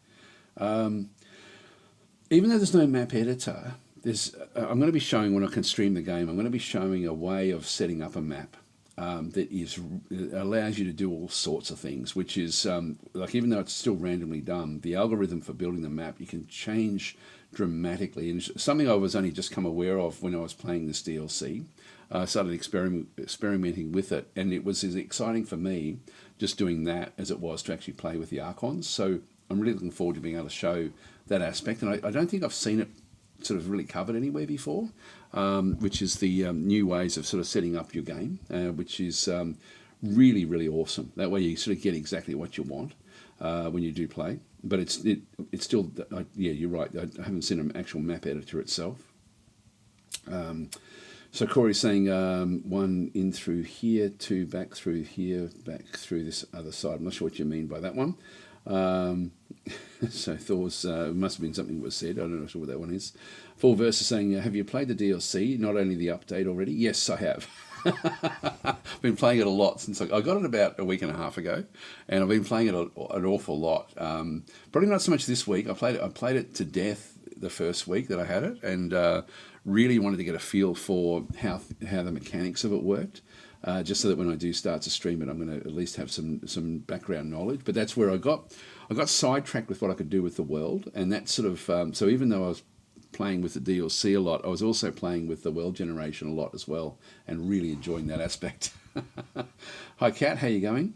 A: Even though there's no map editor, I'm going to be showing, when I can stream the game, I'm going to be showing a way of setting up a map that allows you to do all sorts of things, which is, like even though it's still randomly done, the algorithm for building the map, you can change dramatically. And it's something I was only just come aware of when I was playing this DLC. I started experimenting with it, and it was as exciting for me just doing that as it was to actually play with the Archons. So I'm really looking forward to being able to show that aspect, and I don't think I've seen it sort of really covered anywhere before, which is the new ways of sort of setting up your game, which is really, really awesome. That way you sort of get exactly what you want when you do play. But it's still, yeah, you're right. I haven't seen an actual map editor itself. So Corey's saying 1 in through here, 2 back through here, back through this other side. I'm not sure what you mean by that one. So Thor's must have been something that was said. I don't know what that one is. Full Verse is saying, have you played the DLC? Not only the update already? Yes, I have. I've been playing it a lot since I got it about a week and a half ago, and I've been playing it an awful lot. Probably not so much this week. I played it to death the first week that I had it, and really wanted to get a feel for how the mechanics of it worked. Just so that when I do start to stream it, I'm going to at least have some background knowledge. But that's where I got sidetracked with what I could do with the world, and that sort of so even though I was playing with the DLC a lot, I was also playing with the world generation a lot as well, and really enjoying that aspect. Hi Kat, how you going?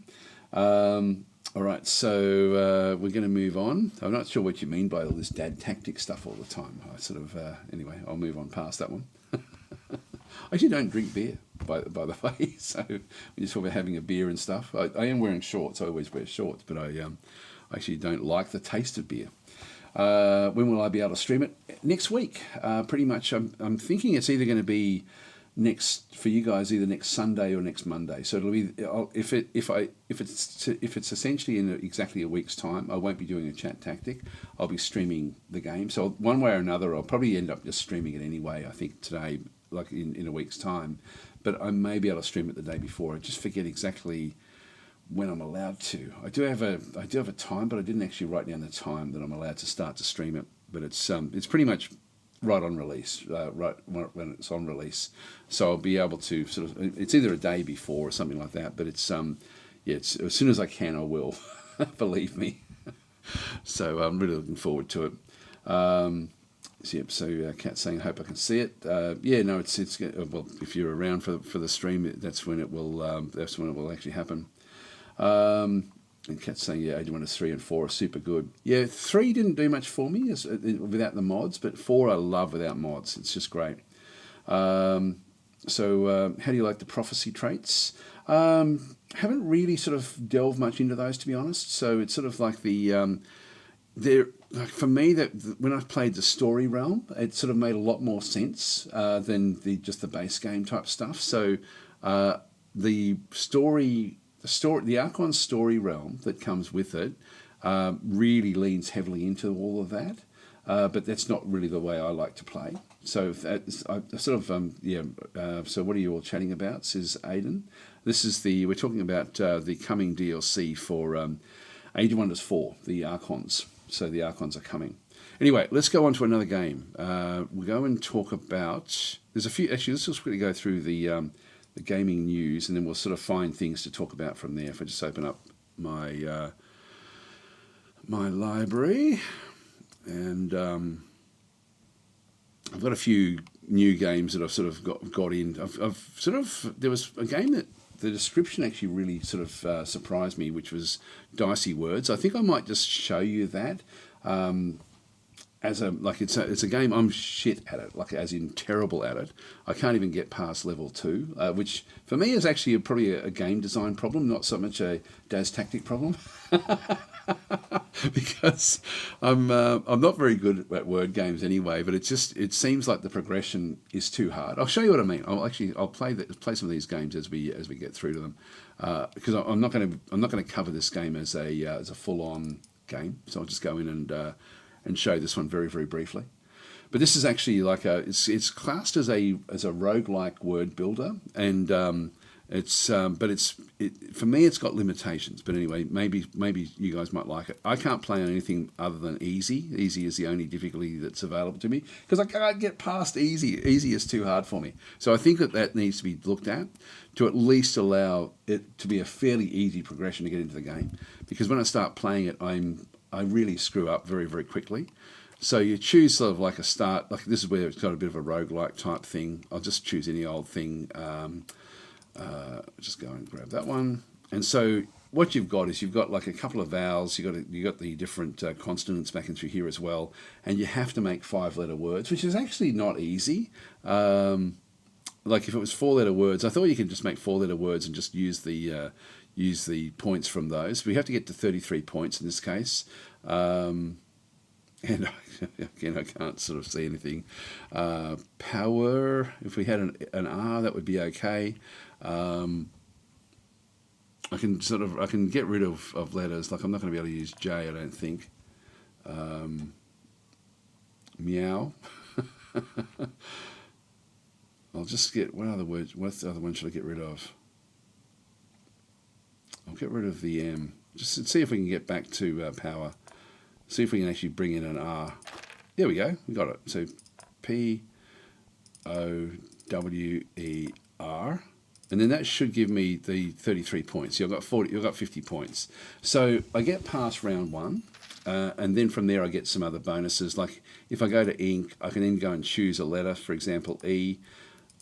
A: All right, so we're going to move on. I'm not sure what you mean by all this dad tactic stuff all the time. I sort of anyway, I'll move on past that one. I actually don't drink beer, by the way, so when you talk about having a beer and stuff, I am wearing shorts. I always wear shorts, but I actually don't like the taste of beer. When will I be able to stream it? Next week, pretty much. I'm thinking it's either going to be next for you guys, either next Sunday or next Monday. So it'll be if it's essentially in exactly a week's time, I won't be doing a chat tactic. I'll be streaming the game. So one way or another, I'll probably end up just streaming it anyway. I think today, like in a week's time, but I may be able to stream it the day before. I just forget exactly when I'm allowed to. I do have a time, but I didn't actually write down the time that I'm allowed to start to stream it. But it's pretty much right on release, right when it's on release. So I'll be able to sort of, it's either a day before or something like that. But it's it's as soon as I can, I will. Believe me. So I'm really looking forward to it. So Kat's saying, I hope I can see it. Yeah, no, it's well, if you're around for the stream, that's when it will actually happen. And Kat's saying, yeah, Age 1 is 3 and 4 are super good. Yeah, 3 didn't do much for me without the mods, but 4 I love without mods. It's just great. So how do you like the prophecy traits? Haven't really sort of delved much into those, to be honest. So it's sort of like like for me, that when I played the story realm, it sort of made a lot more sense than just the base game type stuff. So the Archon story realm that comes with it really leans heavily into all of that, but that's not really the way I like to play. So so what are you all chatting about, says Aidan? This is we're talking about the coming DLC for Age of Wonders 4, the Archons. So the Archons are coming. Anyway, let's go on to another game. We'll go and talk about, there's a few, actually let's just quickly go through the gaming news, and then we'll sort of find things to talk about from there. If I just open up my my library, and I've got a few new games that I've sort of got in. There was a game that the description actually really sort of surprised me, which was Dicey Words. I think I might just show you that. It's a game I'm shit at it, like as in terrible at it. I can't even get past level 2, which for me is actually probably a game design problem, not so much a Daz tactic problem. Because I'm not very good at word games anyway, but it seems like the progression is too hard. I'll show you what I mean. I'll play some of these games as we get through to them, because I'm not going to cover this game as a full on game. So I'll just go in and show this one very, very briefly. But this is actually like it's classed as a roguelike word builder, and for me it's got limitations. But anyway, maybe you guys might like it. I can't play on anything other than easy. Easy is the only difficulty that's available to me, because I can't get past easy. Easy is too hard for me. So I think that needs to be looked at to at least allow it to be a fairly easy progression to get into the game. Because when I start playing it, I really screw up very, very quickly. So you choose sort of like a start, like this is where it's got a bit of a roguelike type thing. I'll just choose any old thing. Just go and grab that one. And so what you've got is you've got like a couple of vowels. You got the different consonants back in through here as well, and you have to make 5-letter words, which is actually not easy. Like if it was 4-letter words, I thought you could just make 4-letter words and just use the points from those. We have to get to 33 points in this case. And again, I can't sort of see anything. Power, if we had an R, that would be okay. I can get rid of letters. Like I'm not going to be able to use J, I don't think. Meow. I'll just get, what other other one should I get rid of? I'll get rid of the M. Just see if we can get back to power. See if we can actually bring in an R. There we go. We got it. So Power. And then that should give me the 33 points. You've got 50 points. So I get past round 1, and then from there I get some other bonuses. Like if I go to ink, I can then go and choose a letter. For example, E.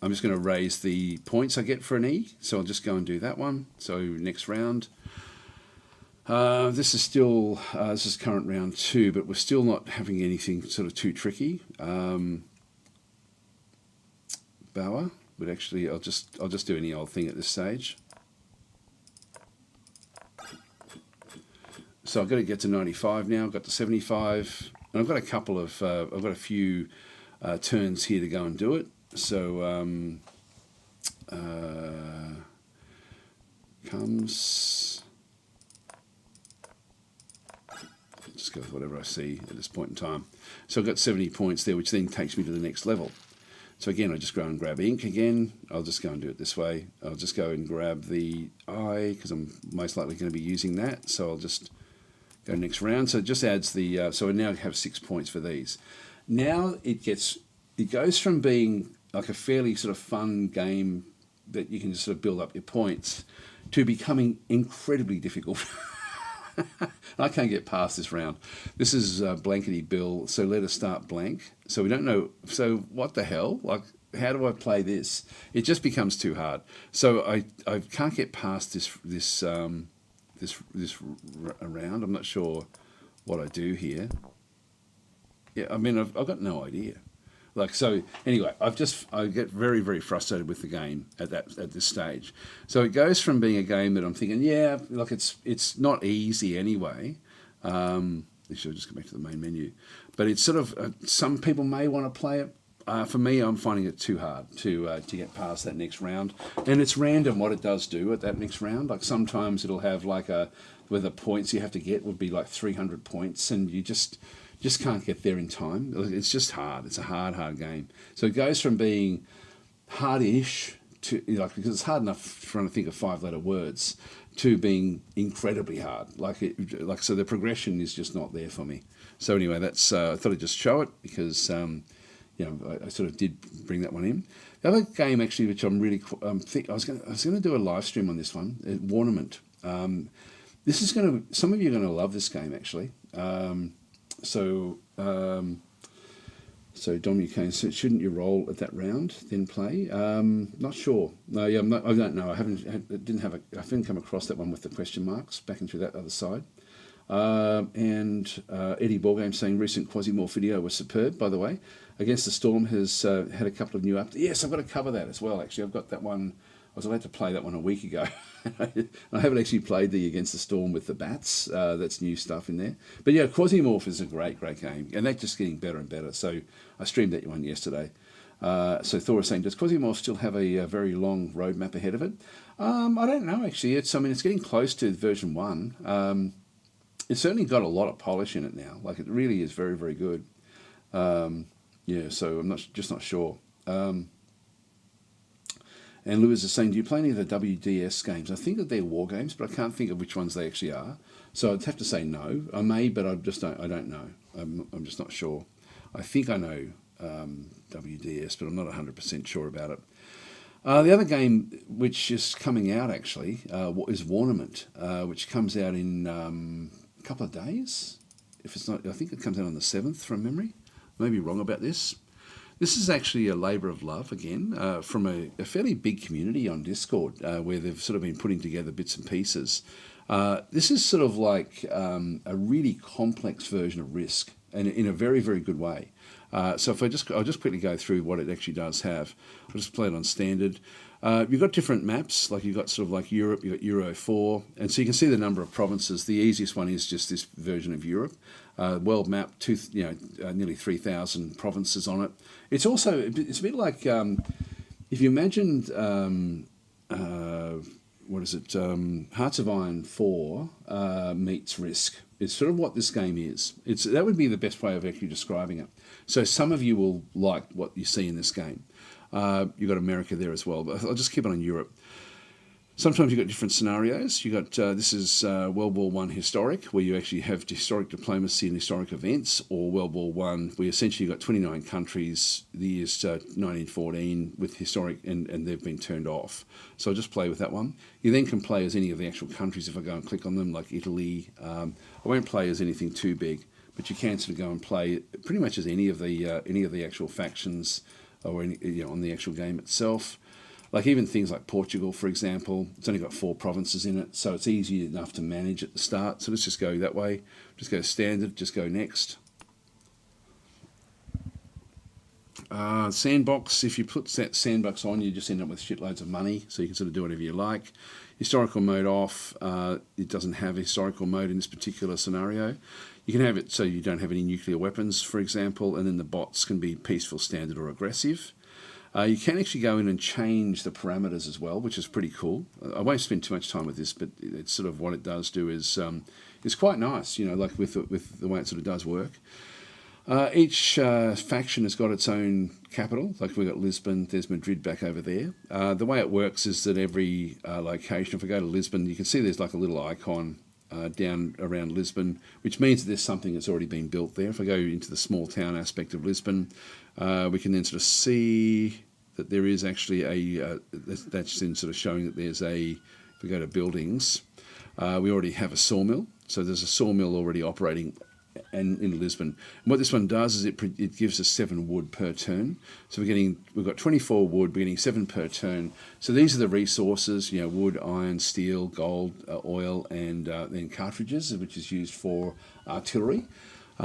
A: I'm just going to raise the points I get for an E. So I'll just go and do that one. So next round. This is still this is current round 2, but we're still not having anything sort of too tricky. Bauer. But actually, I'll just do any old thing at this stage. So I've got to get to 95 now. I've got to 75, and I've got a couple of I've got a few turns here to go and do it. So comes. Just go with whatever I see at this point in time. So I've got 70 points there, which then takes me to the next level. So again, I just go and grab ink again. I'll just go and do it this way. I'll just go and grab the I, because I'm most likely going to be using that. So I'll just go next round. So it just adds the, so I now have 6 points for these. Now it goes from being like a fairly sort of fun game that you can just sort of build up your points to becoming incredibly difficult. I can't get past this round. This is blankety bill, so let us start blank. So we don't know. So what the hell? Like, how do I play this? It just becomes too hard. So I can't get past this round. I'm not sure what I do here. Yeah, I mean I've got no idea. Like, so anyway, I get very, very frustrated with the game at this stage. So it goes from being a game that I'm thinking, yeah, like it's not easy anyway. Actually, I'll just go back to the main menu. But it's sort of, some people may want to play it. For me, I'm finding it too hard to get past that next round. And it's random what it does do at that next round. Like sometimes it'll have like where the points you have to get would be like 300 points, and you just can't get there in time. It's just hard. It's a hard game. So it goes from being hard-ish to, like, because it's hard enough trying to think of 5-letter words, to being incredibly hard. So the progression is just not there for me. So anyway, that's I thought I'd just show it because I sort of did bring that one in. The other game actually, which I'm really I was going to do a live stream on this one, Warnament. This is some of you are going to love this game actually. So Dom, you can. So shouldn't you roll at that round, then play? Not sure. No, yeah, I don't know. I didn't come across that one with the question marks backing through that other side. And Eddie Ballgame saying recent Quasimorph video was superb. By the way, Against the Storm has had a couple of new updates. Yes, I've got to cover that as well. Actually, I've got that one. I was allowed to play that one a week ago. I haven't actually played the Against the Storm with the bats. That's new stuff in there. But yeah, Quasimorph is a great game. And that's just getting better and better. So I streamed that one yesterday. So Thor is saying, does Quasimorph still have a very long roadmap ahead of it? I don't know, actually. It's getting close to version 1. It's certainly got a lot of polish in it now. Like, it really is very, very good. Yeah, so I'm just not sure. And Lewis is saying, do you play any of the WDS games? I think that they're war games, but I can't think of which ones they actually are. So I'd have to say no. I may, but I don't know. I'm just not sure. I think I know WDS, but I'm not 100% sure about it. The other game which is coming out actually is Warnament, which comes out in a couple of days. If it's not, I think it comes out on the 7th from memory. Maybe wrong about this. This is actually a labour of love again from a fairly big community on Discord where they've sort of been putting together bits and pieces. This is sort of like a really complex version of Risk, and in a very, very good way. So if I'll just quickly go through what it actually does have. I'll just play it on standard. You've got different maps, like you've got sort of like Europe, you've got Euro 4, and so you can see the number of provinces. The easiest one is just this version of Europe. World map, nearly 3,000 provinces on it. It's also, it's a bit like, if you imagined, Hearts of Iron 4 meets Risk. It's sort of what this game is. That would be the best way of actually describing it. So some of you will like what you see in this game. You've got America there as well, but I'll just keep it on Europe. Sometimes you've got different scenarios. You've got, this is World War I historic, where you actually have historic diplomacy and historic events, or World War I, where essentially you've got 29 countries, the years 1914 with historic, and they've been turned off. So I'll just play with that one. You then can play as any of the actual countries if I go and click on them, like Italy. I won't play as anything too big, but you can sort of go and play pretty much as any of the actual factions or on the actual game itself. Like even things like Portugal, for example, it's only got 4 provinces in it, so it's easy enough to manage at the start. So let's just go that way. Just go standard, just go next. Sandbox, if you put that sandbox on, you just end up with shitloads of money, so you can sort of do whatever you like. Historical mode off, it doesn't have a historical mode in this particular scenario. You can have it so you don't have any nuclear weapons, for example, and then the bots can be peaceful, standard, or aggressive. You can actually go in and change the parameters as well, which is pretty cool. I won't spend too much time with this, but it's sort of what it does do is it's quite nice, like with the way it sort of does work. Each faction has got its own capital. Like we've got Lisbon, there's Madrid back over there. The way it works is that every location, if I go to Lisbon, you can see there's like a little icon down around Lisbon, which means that there's something that's already been built there. If I go into the small town aspect of Lisbon, we can then sort of see that there is actually that's then sort of showing that there's if we go to buildings, we already have a sawmill. So there's a sawmill already operating in Lisbon. And what this one does is it gives us 7 wood per turn. So we've got 24 wood, we're getting 7 per turn. So these are the resources, wood, iron, steel, gold, oil, and then cartridges, which is used for artillery.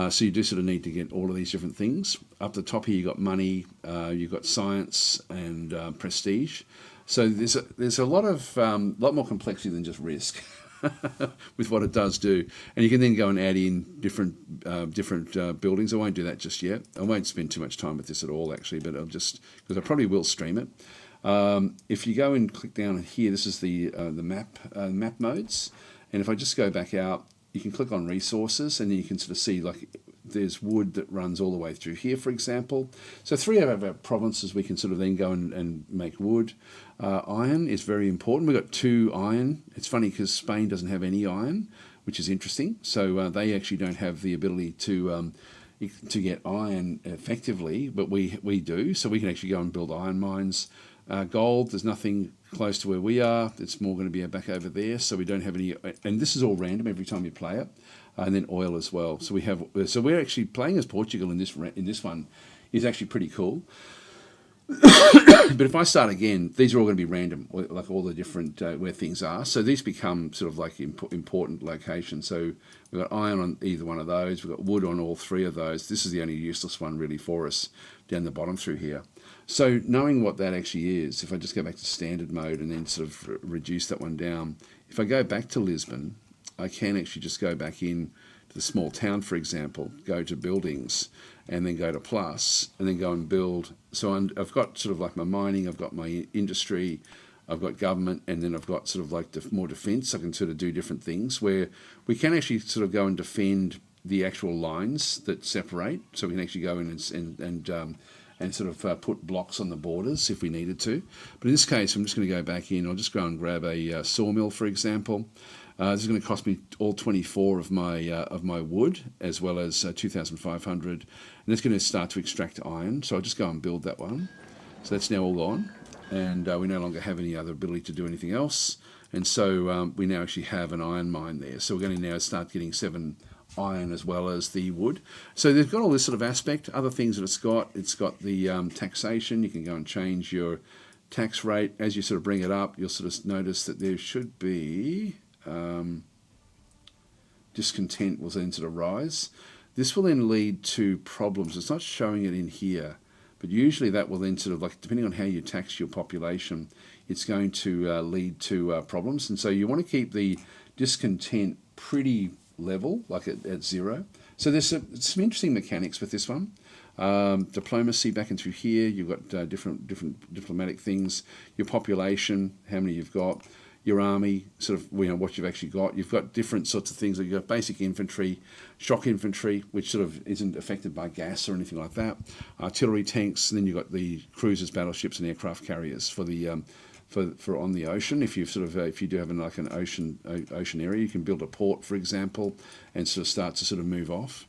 A: So you do sort of need to get all of these different things. Up the top here you've got money, you've got science and prestige. So there's a lot more complexity than just Risk. With what it does do, and you can then go and add in different buildings. I won't do that just yet. I won't spend too much time with this at all, actually, but because I probably will stream it. If you go and click down here, this is the map modes, and if I just go back out, you can click on resources, and then you can sort of see like there's wood that runs all the way through here, for example. So 3 of our provinces we can sort of then go and make wood. Iron is very important. We've got 2 iron. It's funny because Spain doesn't have any iron, which is interesting. So they actually don't have the ability to get iron effectively, but we do. So we can actually go and build iron mines. Gold, there's nothing close to where we are. It's more going to be back over there. So we don't have any, and this is all random every time you play it. And then oil as well. So we're actually playing as Portugal in this one is actually pretty cool. But if I start again, these are all going to be random, like all the different where things are. So these become sort of like important locations. So we've got iron on either one of those. We've got wood on all 3 of those. This is the only useless one really for us down the bottom through here. So knowing what that actually is, if I just go back to standard mode and then sort of reduce that one down, if I go back to Lisbon, I can actually just go back in to the small town, for example, go to buildings, and then go to plus, and then go and build. So I've got sort of like my mining, I've got my industry, I've got government, and then I've got sort of like more defence. I can sort of do different things where we can actually sort of go and defend the actual lines that separate. So we can actually go in and sort of put blocks on the borders if we needed to. But in this case, I'm just going to go back in. I'll just go and grab a sawmill, for example. This is going to cost me all 24 of my wood, as well as 2,500, and it's going to start to extract iron. So I'll just go and build that one. So that's now all gone, and we no longer have any other ability to do anything else. And so we now actually have an iron mine there. So we're going to now start getting 7 iron as well as the wood. So they've got all this sort of aspect. Other things that it's got the taxation. You can go and change your tax rate. As you sort of bring it up, you'll sort of notice that there should be discontent will then sort of rise. This will then lead to problems. It's not showing it in here, but usually that will then sort of, like, depending on how you tax your population, it's going to lead to problems. And so you want to keep the discontent pretty level, like at 0. So there's some interesting mechanics with this one. Diplomacy back and through here, you've got different diplomatic things. Your population, how many you've got. Your army, sort of, what you've actually got. You've got different sorts of things. You've got basic infantry, shock infantry, which sort of isn't affected by gas or anything like that. Artillery tanks, and then you've got the cruisers, battleships, and aircraft carriers for the for on the ocean. If you sort of if you do have an ocean area, you can build a port, for example, and sort of start to sort of move off.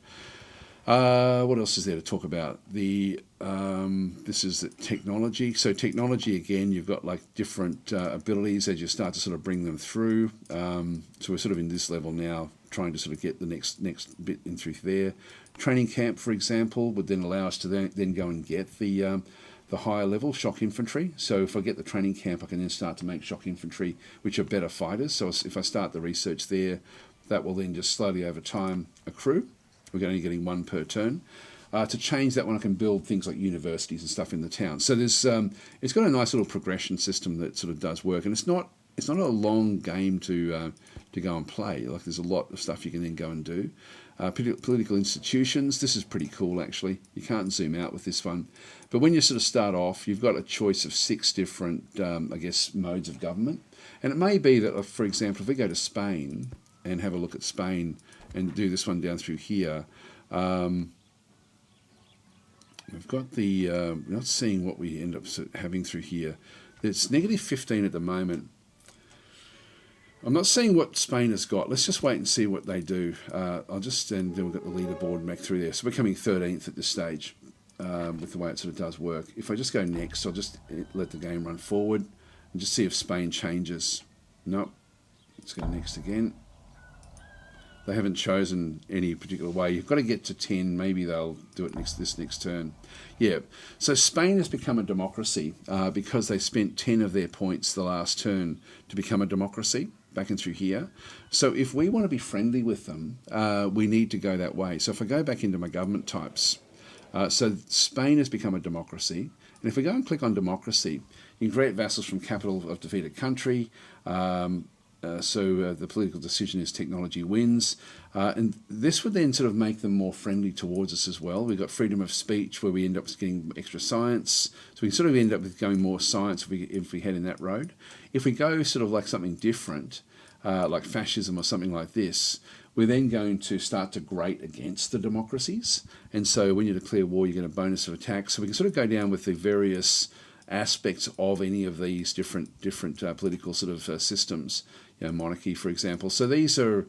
A: What else is there to talk about? This is the technology. So technology, again, you've got like different abilities as you start to sort of bring them through. So we're sort of in this level now, trying to sort of get the next bit in through there. Training camp, for example, would then allow us to then go and get the higher level shock infantry. So if I get the training camp, I can then start to make shock infantry, which are better fighters. So if I start the research there, that will then just slowly over time accrue. We're only getting 1 per turn. To change that one, I can build things like universities and stuff in the town. So there's it's got a nice little progression system that sort of does work, and it's not a long game to go and play. Like, there's a lot of stuff you can then go and do. Political institutions. This is pretty cool, actually. You can't zoom out with this one, but when you sort of start off, you've got a choice of 6 different, I guess, modes of government, and it may be that, for example, if we go to Spain and have a look at Spain and do this one down through here. We've got the, we're not seeing what we end up having through here. It's -15 at the moment. I'm not seeing what Spain has got. Let's just wait and see what they do. I'll just, and then we've got the leaderboard back through there. So we're coming 13th at this stage with the way it sort of does work. If I just go next, I'll just let the game run forward and just see if Spain changes. Nope. Let's go next again. They haven't chosen any particular way. You've got to get to 10. Maybe they'll do it this next turn. Yeah. So Spain has become a democracy because they spent 10 of their points the last turn to become a democracy back and through here. So if we want to be friendly with them, we need to go that way. So if I go back into my government types, so Spain has become a democracy. And if we go and click on democracy, you can create vassals from capital of defeated country. So the political decision is technology wins. And this would then sort of make them more friendly towards us as well. We've got freedom of speech, where we end up getting extra science. So we sort of end up with going more science if we head in that road. If we go sort of like something different, like fascism or something like this, we're then going to start to grate against the democracies. And so when you declare war, you get a bonus of attack. So we can sort of go down with the various aspects of any of these different political sort of systems. Monarchy, for example. So these would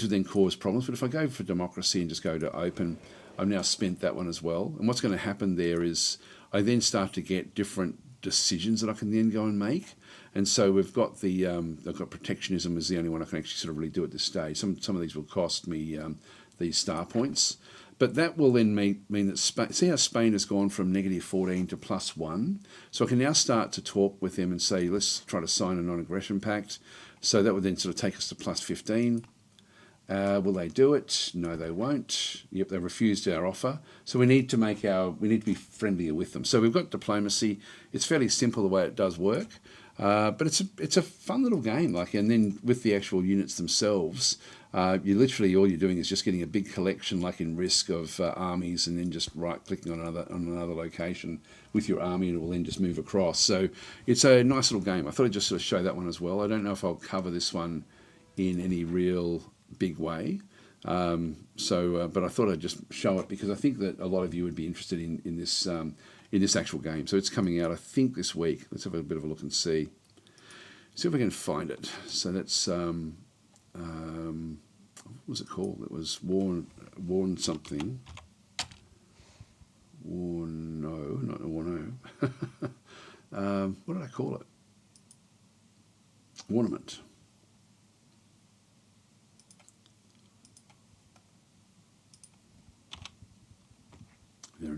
A: then cause problems. But if I go for democracy and just go to open, I've now spent that one as well. And what's going to happen there is I then start to get different decisions that I can then go and make. And so we've got I've got protectionism is the only one I can actually sort of really do at this stage. Some of these will cost me these star points. But that will then mean that Spain, see how Spain has gone from -14 to +1. So I can now start to talk with them and say, let's try to sign a non-aggression pact. So that would then sort of take us to +15. Will they do it? No, they won't. Yep, they refused our offer. So we need to be friendlier with them. So we've got diplomacy. It's fairly simple the way it does work. But it's a fun little game. And then with the actual units themselves, you literally, all you're doing is just getting a big collection, like in Risk, of armies, and then just right-clicking on another location with your army, and it will then just move across. So it's a nice little game. I thought I'd just sort of show that one as well. I don't know if I'll cover this one in any real big way. But I thought I'd just show it because I think that a lot of you would be interested in this actual game. So it's coming out, I think, this week. Let's have a bit of a look and see if we can find it. So that's what was it called? It was Warn something. Warno, not Warno. What did I call it? Warnament.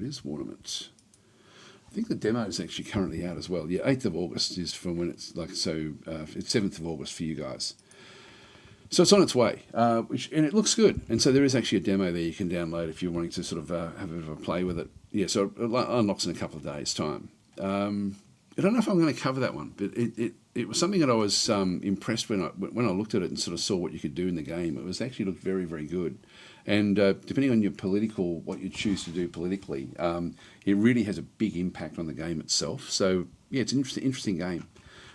A: it is, Warnament. I think the demo is actually currently out as well. Yeah, 8th of August is from when it's like, so it's 7th of August for you guys. So it's on its way, and it looks good. And so there is actually a demo there you can download if you're wanting to sort of have a bit of a play with it. Yeah, so it unlocks in a couple of days' time. I don't know if I'm going to cover that one, but it was something that I was impressed when I looked at it and sort of saw what you could do in the game. It was actually looked very, very good. And depending on your what you choose to do politically, it really has a big impact on the game itself. So yeah, it's an interesting game.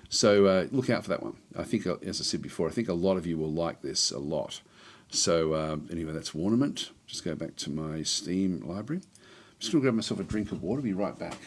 A: So look out for that one. I think, as I said before, I think a lot of you will like this a lot. So anyway, that's Warnament. Just go back to my Steam library. I'm just going to grab myself a drink of water. Be right back.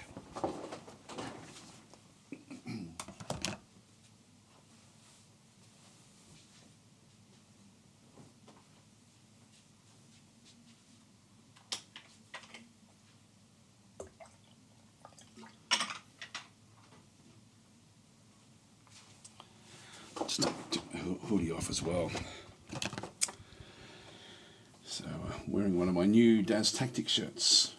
A: Just take the hoodie off as well. So, wearing one of my new ChatTactic shirts.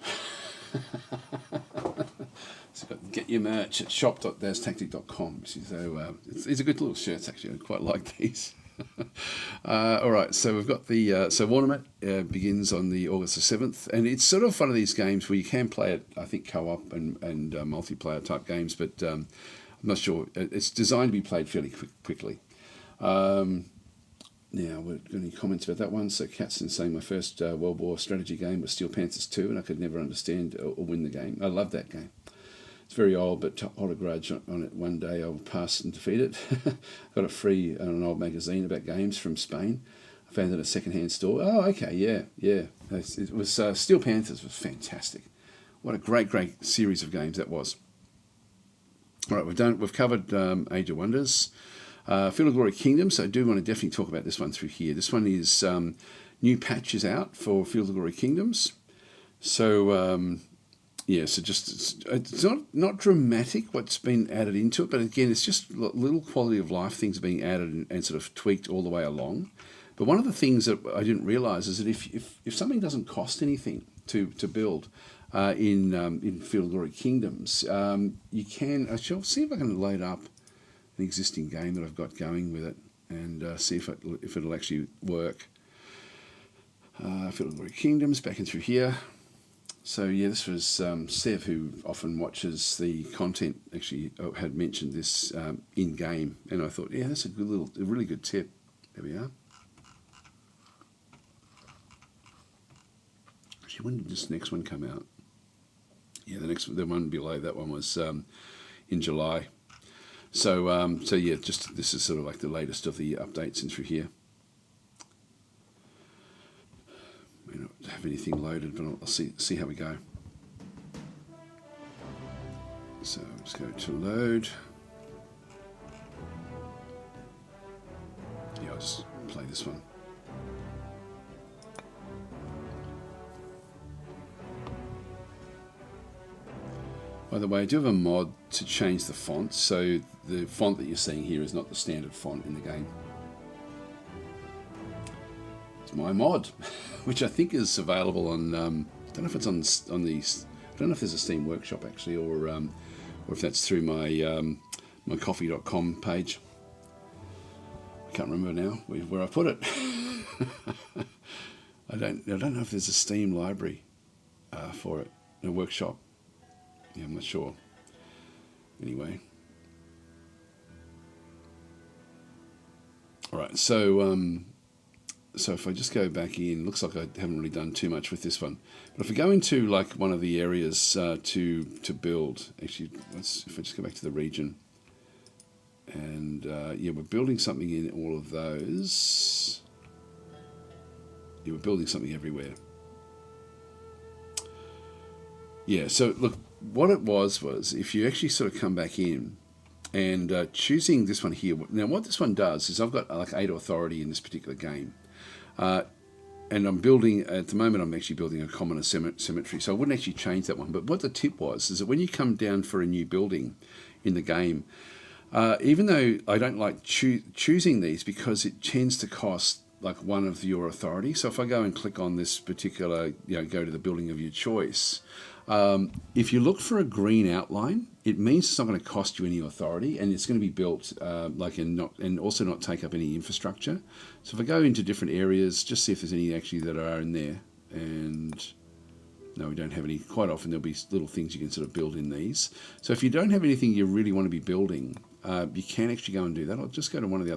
A: So get your merch at shop.daztactic.com. So it's a good little shirt, actually. I quite like these. All right, so we've got the so Warnament begins on the August the 7th, and it's sort of one of these games where you can play it, I think, co-op and multiplayer type games, but I'm not sure. It's designed to be played fairly quickly. Now, any comments about that one? So Katzen saying my first World War strategy game was Steel Panthers 2, and I could never understand or win the game. I love that game. It's very old, but hold a grudge on it. One day I'll pass and defeat it. Got it free on an old magazine about games from Spain. I found it at a second-hand store. Oh, okay, yeah. It was Steel Panthers was fantastic. What a great series of games that was. All right, we've covered Age of Wonders. Field of Glory Kingdoms, so I do want to definitely talk about this one through here. This one is new patches out for Field of Glory Kingdoms. So, yeah, so just it's not dramatic what's been added into it, but again, it's just little quality of life things being added and sort of tweaked all the way along. But one of the things that I didn't realise is that if something doesn't cost anything to build in Field of Glory Kingdoms, you can. I shall see if I can load up an existing game that I've got going with it and see if it'll actually work. Field of Glory Kingdoms, back in through here. So yeah, this was Sev, who often watches the content, actually had mentioned this in game, and I thought, yeah, that's a really good tip. There we are. Actually, when did this next one come out? Yeah, the one below that one was in July. So yeah, just this is sort of like the latest of the updates in through here. May not have anything loaded, but I'll see how we go. So let's go to load. Yeah, I'll just play this one. By the way, I do have a mod to change the font, so the font that you're seeing here is not the standard font in the game. It's my mod, which I think is available on. I don't know if it's on the. I don't know if there's a Steam Workshop actually, or if that's through my my coffee.com page. I can't remember now where I put it. I don't know if there's a Steam library for it, a workshop. Yeah, I'm not sure. Anyway. All right, so if I just go back in, looks like I haven't really done too much with this one. But if I go into like one of the areas to build, actually, if I just go back to the region, and yeah, we're building something in all of those. Yeah, we're building something everywhere. Yeah, so look, what it was if you actually sort of come back in and choosing this one here. Now, what this one does is I've got like 8 authority in this particular game. And I'm building, at the moment, I'm actually building a common cemetery, so I wouldn't actually change that one. But what the tip was is that when you come down for a new building in the game, even though I don't like choosing these because it tends to cost like one of your authority. So if I go and click on this particular, go to the building of your choice, If you look for a green outline, it means it's not going to cost you any authority, and it's going to be built and also not take up any infrastructure. So if I go into different areas, just see if there's any actually that are in there. And no, we don't have any. Quite often there'll be little things you can sort of build in these. So if you don't have anything you really want to be building, you can actually go and do that. I'll just go to one of the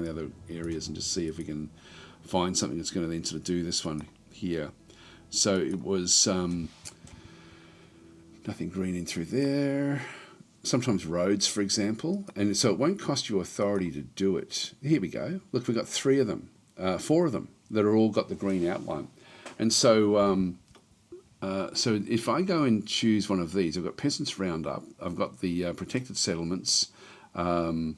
A: other areas and just see if we can find something that's going to then sort of do this one here. So it was nothing green in through there. Sometimes roads, for example, and so it won't cost you authority to do it. Here we go. Look, we've got 4 of them that are all got the green outline. And so so if I go and choose one of these, I've got Peasants Roundup, I've got the Protected Settlements, the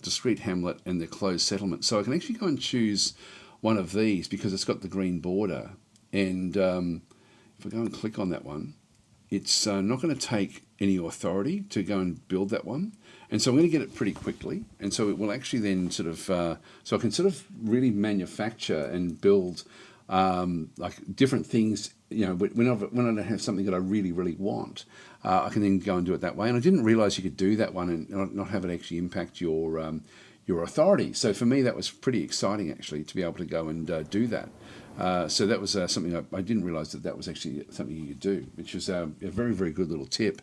A: Discrete Hamlet, and the Closed Settlement. So I can actually go and choose one of these because it's got the green border. And if I go and click on that one, it's not going to take any authority to go and build that one. And so I'm going to get it pretty quickly. And so it will actually then sort of, so I can sort of really manufacture and build like different things, you know, when I don't have something that I really, really want, I can then go and do it that way. And I didn't realize you could do that one and not have it actually impact your authority. So for me, that was pretty exciting actually to be able to go and do that. So that was something I didn't realize that was actually something you could do, which was a very, very good little tip.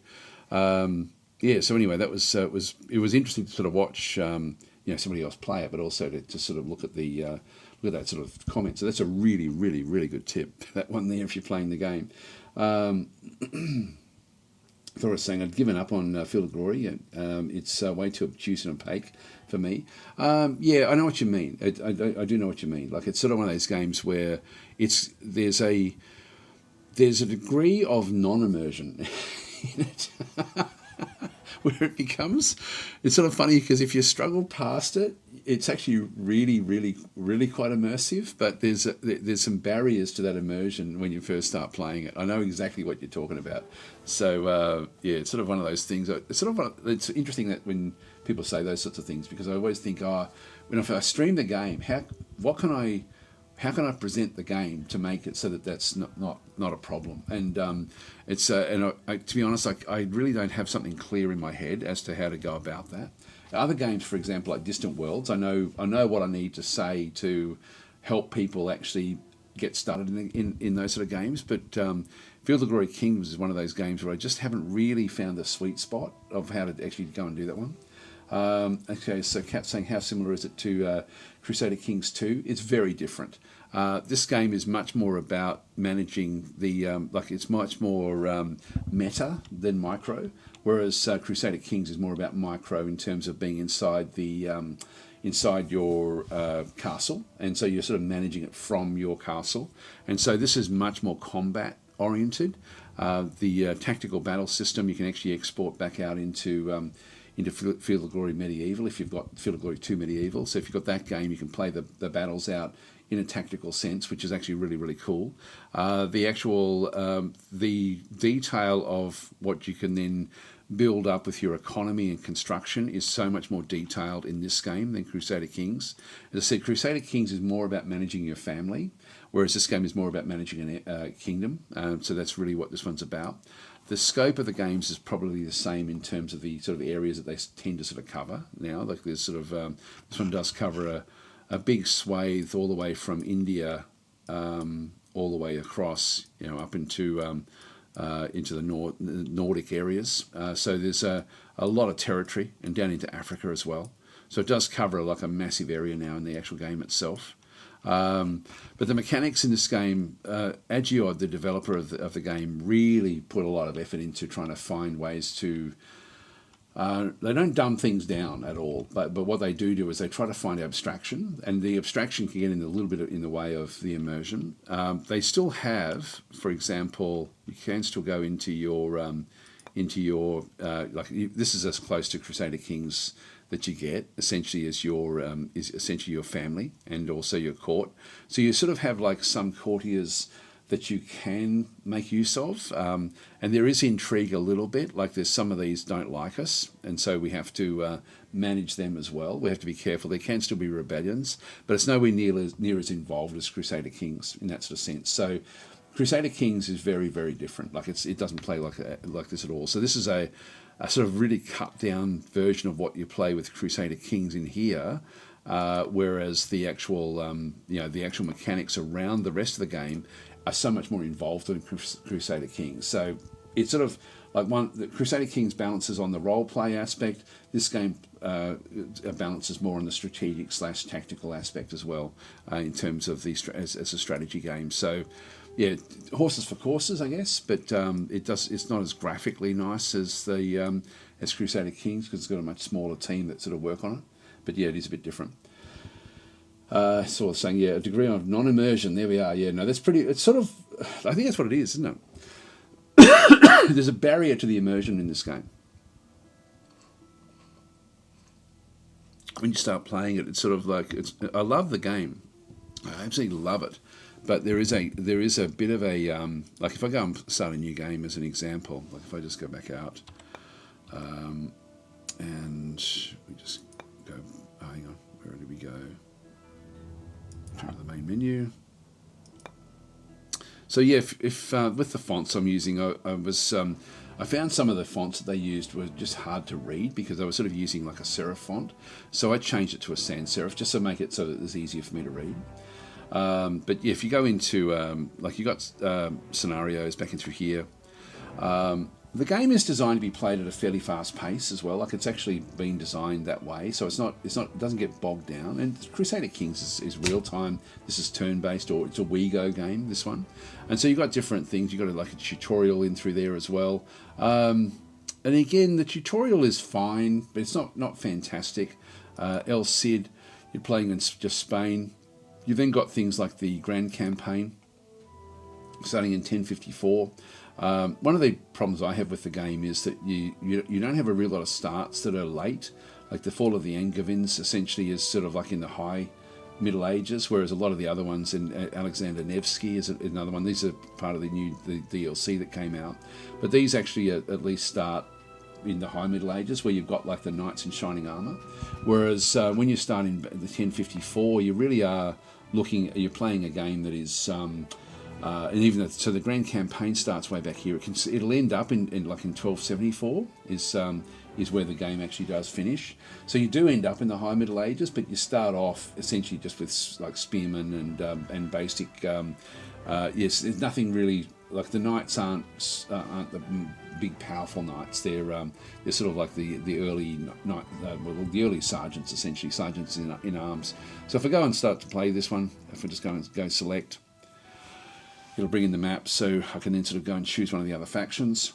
A: Yeah. So anyway, that was it was interesting to sort of watch you know, somebody else play it, but also to sort of look at that sort of comment. So that's a really, really, really good tip, that one there, if you're playing the game. I thought I was saying I'd given up on Field of Glory. It's way too obtuse and opaque for me. Yeah, I know what you mean. I do know what you mean. Like, it's sort of one of those games where there's a degree of non-immersion in it. Where it becomes, it's sort of funny because if you struggle past it, it's actually really, really, really quite immersive. But there's some barriers to that immersion when you first start playing it. I know exactly what you're talking about. So yeah, it's sort of one of those things. It's interesting that when people say those sorts of things, because I always think, when if I stream the game, how can I present the game to make it so that that's not a problem? And to be honest, I really don't have something clear in my head as to how to go about that. Other games, for example, like Distant Worlds, I know what I need to say to help people actually get started in those sort of games. But Field of Glory Kingdoms is one of those games where I just haven't really found the sweet spot of how to actually go and do that one. Okay, so Kat's saying, how similar is it to Crusader Kings 2? It's very different. This game is much more about managing the, it's much more meta than micro, whereas Crusader Kings is more about micro in terms of being inside your castle, and so you're sort of managing it from your castle. And so this is much more combat oriented. The tactical battle system you can actually export back out into Field of Glory Medieval if you've got Field of Glory 2 Medieval. So if you've got that game, you can play the battles out in a tactical sense, which is actually really, really cool. The detail of what you can then build up with your economy and construction is so much more detailed in this game than Crusader Kings. As I said, Crusader Kings is more about managing your family, whereas this game is more about managing a kingdom. So that's really what this one's about. The scope of the games is probably the same in terms of the sort of areas that they tend to sort of cover now. Like there's sort of, this one does cover a big swathe all the way from India all the way across, up into the Nordic areas. So there's a lot of territory, and down into Africa as well. So it does cover like a massive area now in the actual game itself. But the mechanics in this game, Agiod, the developer of the game, really put a lot of effort into trying to find ways to... they don't dumb things down at all, but what they do is they try to find abstraction, and the abstraction can get in a little bit in the way of the immersion. They still have, for example, you can still go into your this is as close to Crusader Kings that you get, essentially is essentially your family and also your court. So you sort of have like some courtiers that you can make use of, and there is intrigue a little bit. Like there's some of these don't like us, and so we have to manage them as well. We have to be careful. There can still be rebellions, but it's nowhere near as involved as Crusader Kings in that sort of sense. So Crusader Kings is very, very different. Like it doesn't play like this at all. So this is a sort of really cut down version of what you play with Crusader Kings in here, whereas the actual the actual mechanics around the rest of the game are so much more involved than Crusader Kings. So it's sort of like the Crusader Kings balances on the role play aspect. This game balances more on the strategic / tactical aspect as well, in terms of as a strategy game. So yeah, horses for courses, I guess, but it's not as graphically nice as the as Crusader Kings, because it's got a much smaller team that sort of work on it. But yeah, it is a bit different. Sort of saying, yeah, a degree of non-immersion. There we are. Yeah, no, that's pretty. It's sort of, I think that's what it is, isn't it? There's a barrier to the immersion in this game. When you start playing it, it's sort of like I love the game. I absolutely love it. But there is a bit of a like if I go and start a new game as an example, like if I just go back out, and we just go. Oh, hang on, where did we go? Turn to the main menu. So yeah, if with the fonts I'm using, I found some of the fonts that they used were just hard to read because they were sort of using like a serif font. So I changed it to a sans serif just to make it so that it was easier for me to read. But yeah, if you go into like you got scenarios back in through here, the game is designed to be played at a fairly fast pace as well. Like it's actually been designed that way, so it doesn't get bogged down. And Crusader Kings is real time. This is turn based, or it's a WeGo game. This one, and so you've got different things. You've got like a tutorial in through there as well. And again, the tutorial is fine, but it's not fantastic. El Cid, you're playing in just Spain. You've then got things like the Grand Campaign, starting in 1054. One of the problems I have with the game is that you don't have a real lot of starts that are late. Like the Fall of the Angevins essentially is sort of like in the high Middle Ages, whereas a lot of the other ones, in Alexander Nevsky is another one. These are part of the DLC that came out. But these actually at least start in the high Middle Ages, where you've got like the knights in shining armour. Whereas when you start in the 1054, you really are you're playing a game that is... and even so, the Grand Campaign starts way back here. It'll end up in 1274 is where the game actually does finish. So you do end up in the High Middle Ages, but you start off essentially just with like spearmen and basic. Yes, there's nothing really like the knights aren't the big powerful knights. They're sort of like the early the early sergeants, essentially sergeants in arms. So if I go and start to play this one, if I just go select. It'll bring in the map, so I can then sort of go and choose one of the other factions.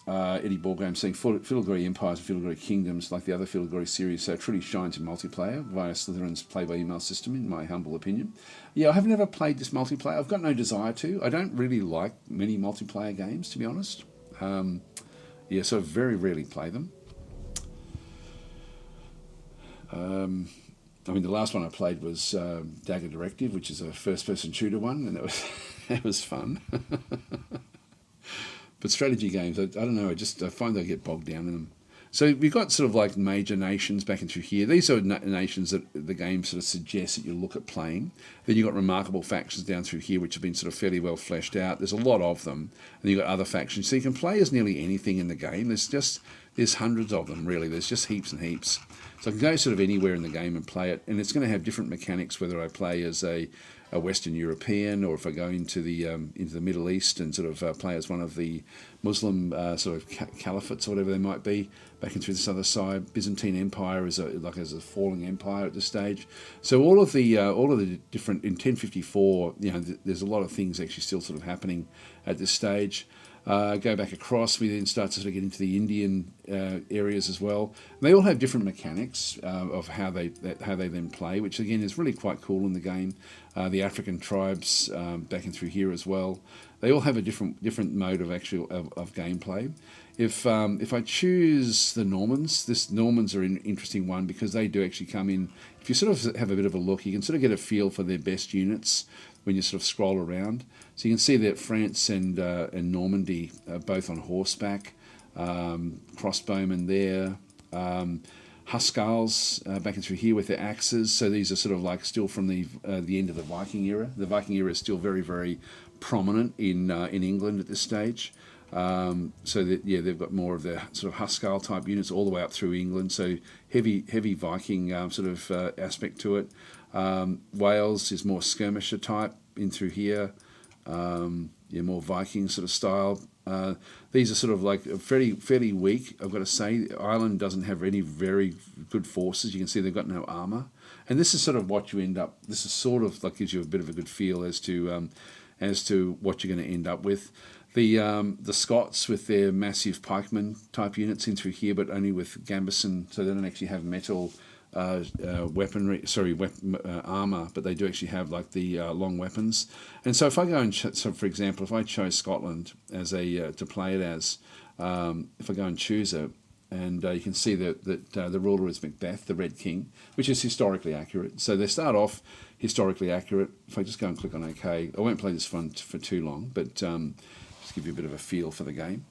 A: Eddie Borgram saying Filigree Empires and Filigree Kingdoms, like the other Filigree series, so it truly shines in multiplayer via Slytherin's play-by-email system, in my humble opinion. Yeah, I have never played this multiplayer. I've got no desire to. I don't really like many multiplayer games, to be honest. Yeah, so I very rarely play them. I mean, the last one I played was Dagger Directive, which is a first-person shooter one, and it was fun. But strategy games, I don't know, I find they get bogged down in them. So we've got sort of like major nations back and through here. These are nations that the game sort of suggests that you look at playing. Then you've got remarkable factions down through here, which have been sort of fairly well fleshed out. There's a lot of them. And you've got other factions. So you can play as nearly anything in the game. There's hundreds of them, really. There's just heaps and heaps. So I can go sort of anywhere in the game and play it. And it's going to have different mechanics, whether I play as a Western European, or if I go into the Middle East and sort of play as one of the Muslim sort of caliphates or whatever they might be, back into this other side. Byzantine Empire is a falling empire at this stage. So all of the different in 1054, there's a lot of things actually still sort of happening at this stage. Go back across, we then start to sort of get into the Indian areas as well. And they all have different mechanics of how they then play, which again is really quite cool in the game. The African tribes back in through here as well. They all have a different mode of of gameplay. If I choose the Normans, Normans are an interesting one because they do actually come in. If you sort of have a bit of a look, you can sort of get a feel for their best units when you sort of scroll around. So you can see that France and Normandy are both on horseback, crossbowmen there. Huskars back in through here with their axes. So these are sort of like still from the end of the Viking era. The Viking era is still very, very prominent in England at this stage. So that, yeah, they've got more of their sort of Huskar type units all the way up through England. So heavy Viking sort of aspect to it. Wales is more skirmisher type in through here. Yeah, more Viking sort of style. These are sort of like fairly weak, I've got to say. Ireland doesn't have any very good forces. You can see they've got no armour. And this is sort of what you end up, this is sort of like gives you a bit of a good feel as to what you're going to end up with. The Scots with their massive pikeman type units in through here, but only with gambeson, so they don't actually have metal weaponry, armor, but they do actually have like the long weapons. And so if I go and so for example, if I chose Scotland as a to play it as, if I go and choose it, and you can see that the ruler is Macbeth, the Red King, which is historically accurate. So they start off historically accurate. If I just go and click on OK, I won't play this one for too long, but just give you a bit of a feel for the game.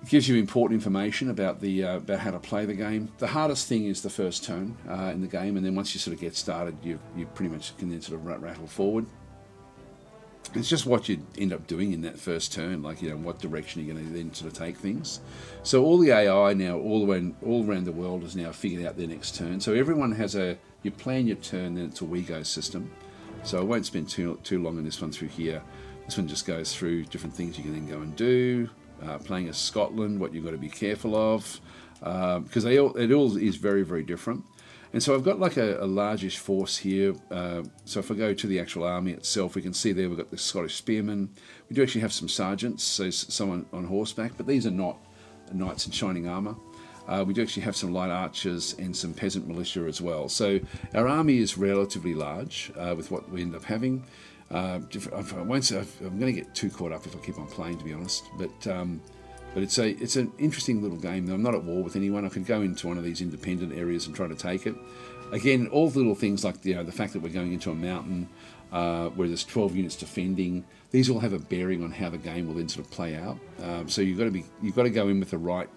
A: It gives you important information about about how to play the game. The hardest thing is the first turn in the game, and then once you sort of get started, you pretty much can then sort of rattle forward. It's just what you end up doing in that first turn, like, you know, what direction you're going to then sort of take things. So all the AI now, all around the world, has now figured out their next turn. So everyone has you plan your turn, then it's a WeGo system. So I won't spend too long on this one through here. This one just goes through different things you can then go and do. Playing as Scotland, what you've got to be careful of, because it all is very, very different. And so I've got like a largish force here. So if I go to the actual army itself, we can see there we've got the Scottish spearmen. We do actually have some sergeants, so someone on horseback, but these are not knights in shining armour. We do actually have some light archers and some peasant militia as well. So our army is relatively large with what we end up having. I'm going to get too caught up if I keep on playing, to be honest. But it's an interesting little game. I'm not at war with anyone. I could go into one of these independent areas and try to take it. Again, all the little things like the fact that we're going into a mountain where there's 12 units defending. These all have a bearing on how the game will then sort of play out. So you've got to go in with the right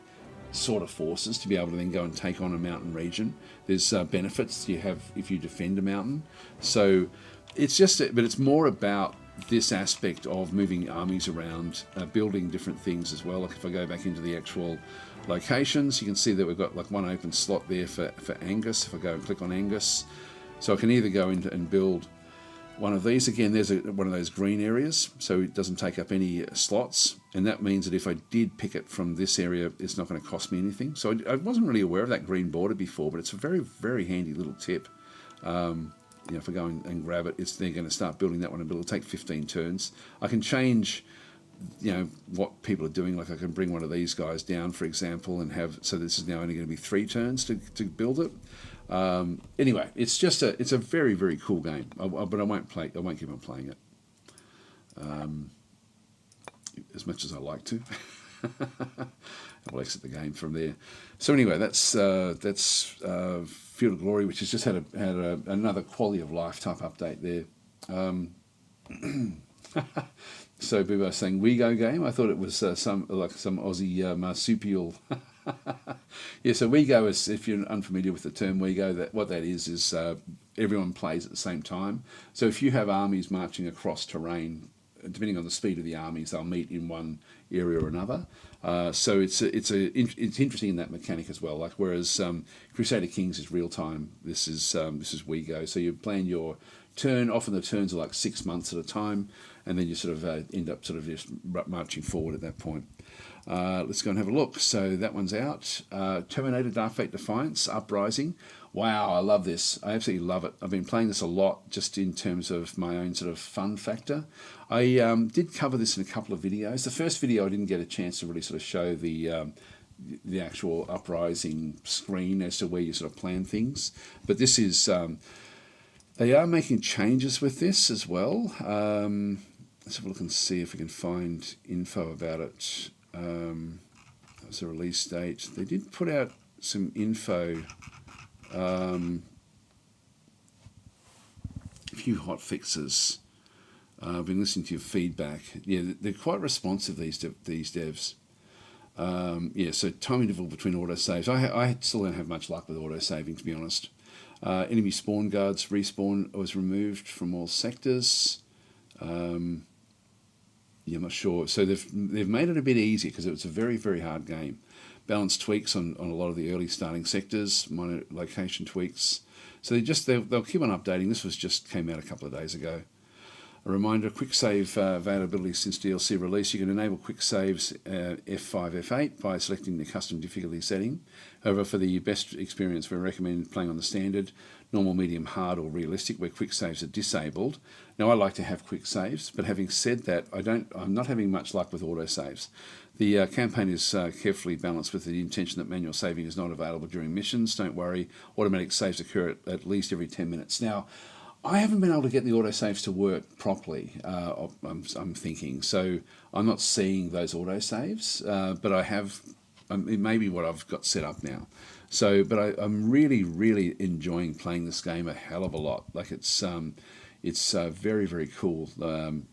A: sort of forces to be able to then go and take on a mountain region. There's benefits you have if you defend a mountain. So but it's more about this aspect of moving armies around, building different things as well. Like if I go back into the actual locations, you can see that we've got like one open slot there for Angus. If I go and click on Angus, so I can either go into and build one of these. Again, there's one of those green areas, so it doesn't take up any slots, and that means that if I did pick it from this area, it's not going to cost me anything. So I wasn't really aware of that green border before, but it's a very, very handy little tip. If I go and grab it, they're going to start building that one, but it'll take 15 turns. I can change, what people are doing. Like I can bring one of these guys down, for example, and so this is now only going to be 3 turns to build it. Anyway, it's a very, very cool game, but I won't keep on playing it as much as I like to. I'll exit the game from there. So anyway, that's Field of Glory, which has just had another quality of life type update there. So people are saying WeGo game. I thought it was some Aussie marsupial. Yeah, so WeGo is, if you're unfamiliar with the term WeGo, what that is everyone plays at the same time. So if you have armies marching across terrain, depending on the speed of the armies, they'll meet in one area or another. So it's interesting in that mechanic as well. Like whereas Crusader Kings is real time, this is WeGo. So you plan your turn. Often the turns are like 6 months at a time, and then you sort of end up sort of just marching forward at that point. Let's go and have a look. So that one's out. Terminator Dark Fate Defiance Uprising. Wow, I love this. I absolutely love it. I've been playing this a lot just in terms of my own sort of fun factor. I did cover this in a couple of videos. The first video I didn't get a chance to really sort of show the actual Uprising screen as to where you sort of plan things. But this is, they are making changes with this as well. Let's have a look and see if we can find info about it. That was the release date. They did put out some info. A few hot fixes. I've been listening to your feedback. Yeah, they're quite responsive, these devs. Yeah, so time interval between autosaves. I still don't have much luck with autosaving, to be honest. Enemy spawn guards respawn was removed from all sectors. Yeah, I'm not sure. So they've made it a bit easier because it's a very, very hard game. Balance tweaks on a lot of the early starting sectors, minor location tweaks. So they'll keep on updating. This just came out a couple of days ago. A reminder, quick save availability since DLC release. You can enable quick saves F5, F8 by selecting the custom difficulty setting. However, for the best experience, we recommend playing on the standard, normal, medium, hard, or realistic, where quick saves are disabled. Now, I like to have quick saves, but having said that, I'm not having much luck with auto saves. The campaign is carefully balanced with the intention that manual saving is not available during missions. Don't worry, automatic saves occur at least every 10 minutes. Now, I haven't been able to get the autosaves to work properly, I'm thinking. So I'm not seeing those autosaves, but I have, it may be what I've got set up now. So, but I'm really, really enjoying playing this game a hell of a lot. Like it's very, very cool,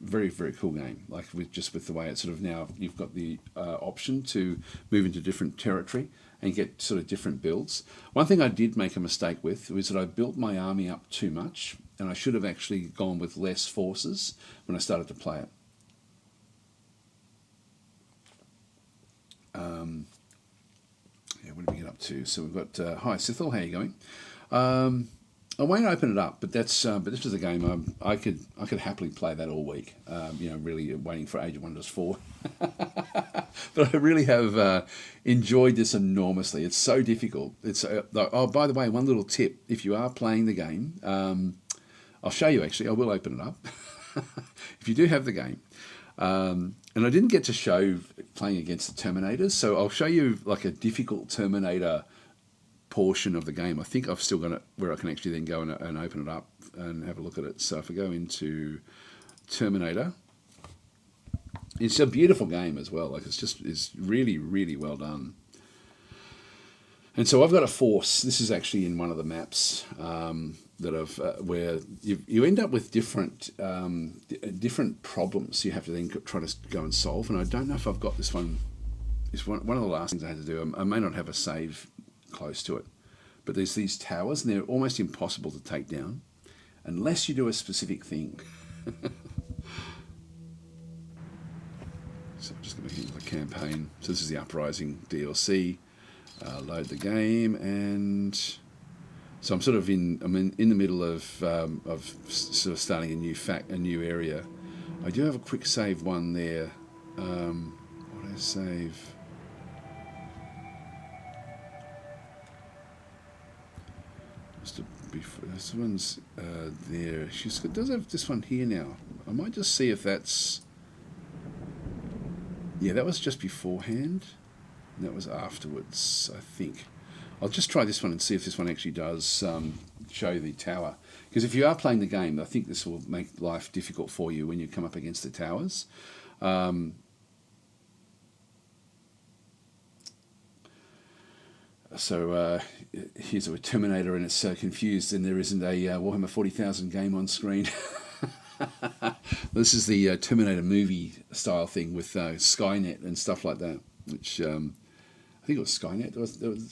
A: very, very cool game. Like with the way it's sort of now, you've got the option to move into different territory and get sort of different builds. One thing I did make a mistake with was that I built my army up too much, and I should have actually gone with less forces when I started to play it. Yeah, what did we get up to? So we've got hi Sithil, how are you going? I won't open it up, but this is a game I could happily play that all week. Really waiting for Age of Wonders 4. But I really have enjoyed this enormously. It's so difficult. It's by the way, one little tip: if you are playing the game, I'll show you. Actually, I will open it up. If you do have the game, and I didn't get to show playing against the Terminators, so I'll show you like a difficult Terminator portion of the game. I think I've still got it where I can actually then go and open it up and have a look at it. So if I go into Terminator, it's a beautiful game as well. Like it's really, really well done. And so I've got a force. This is actually in one of the maps that I've where you end up with different problems you have to then try to go and solve. And I don't know if I've got this one. It's one of the last things I had to do. I may not have a save close to it, but there's these towers and they're almost impossible to take down unless you do a specific thing. So I'm just going to get into the campaign. So this is the Uprising DLC. Load the game, and so I'm sort of in the middle of sort of starting a new area. I do have a quick save one there. Auto save. This one's there. She does have this one here now. I might just see if that's... Yeah, that was just beforehand. That was afterwards, I think. I'll just try this one and see if this one actually does show the tower. Because if you are playing the game, I think this will make life difficult for you when you come up against the towers. So here's a Terminator and it's so confused and there isn't a Warhammer 40,000 game on screen. This is the Terminator movie style thing with Skynet and stuff like that, which I think it was Skynet.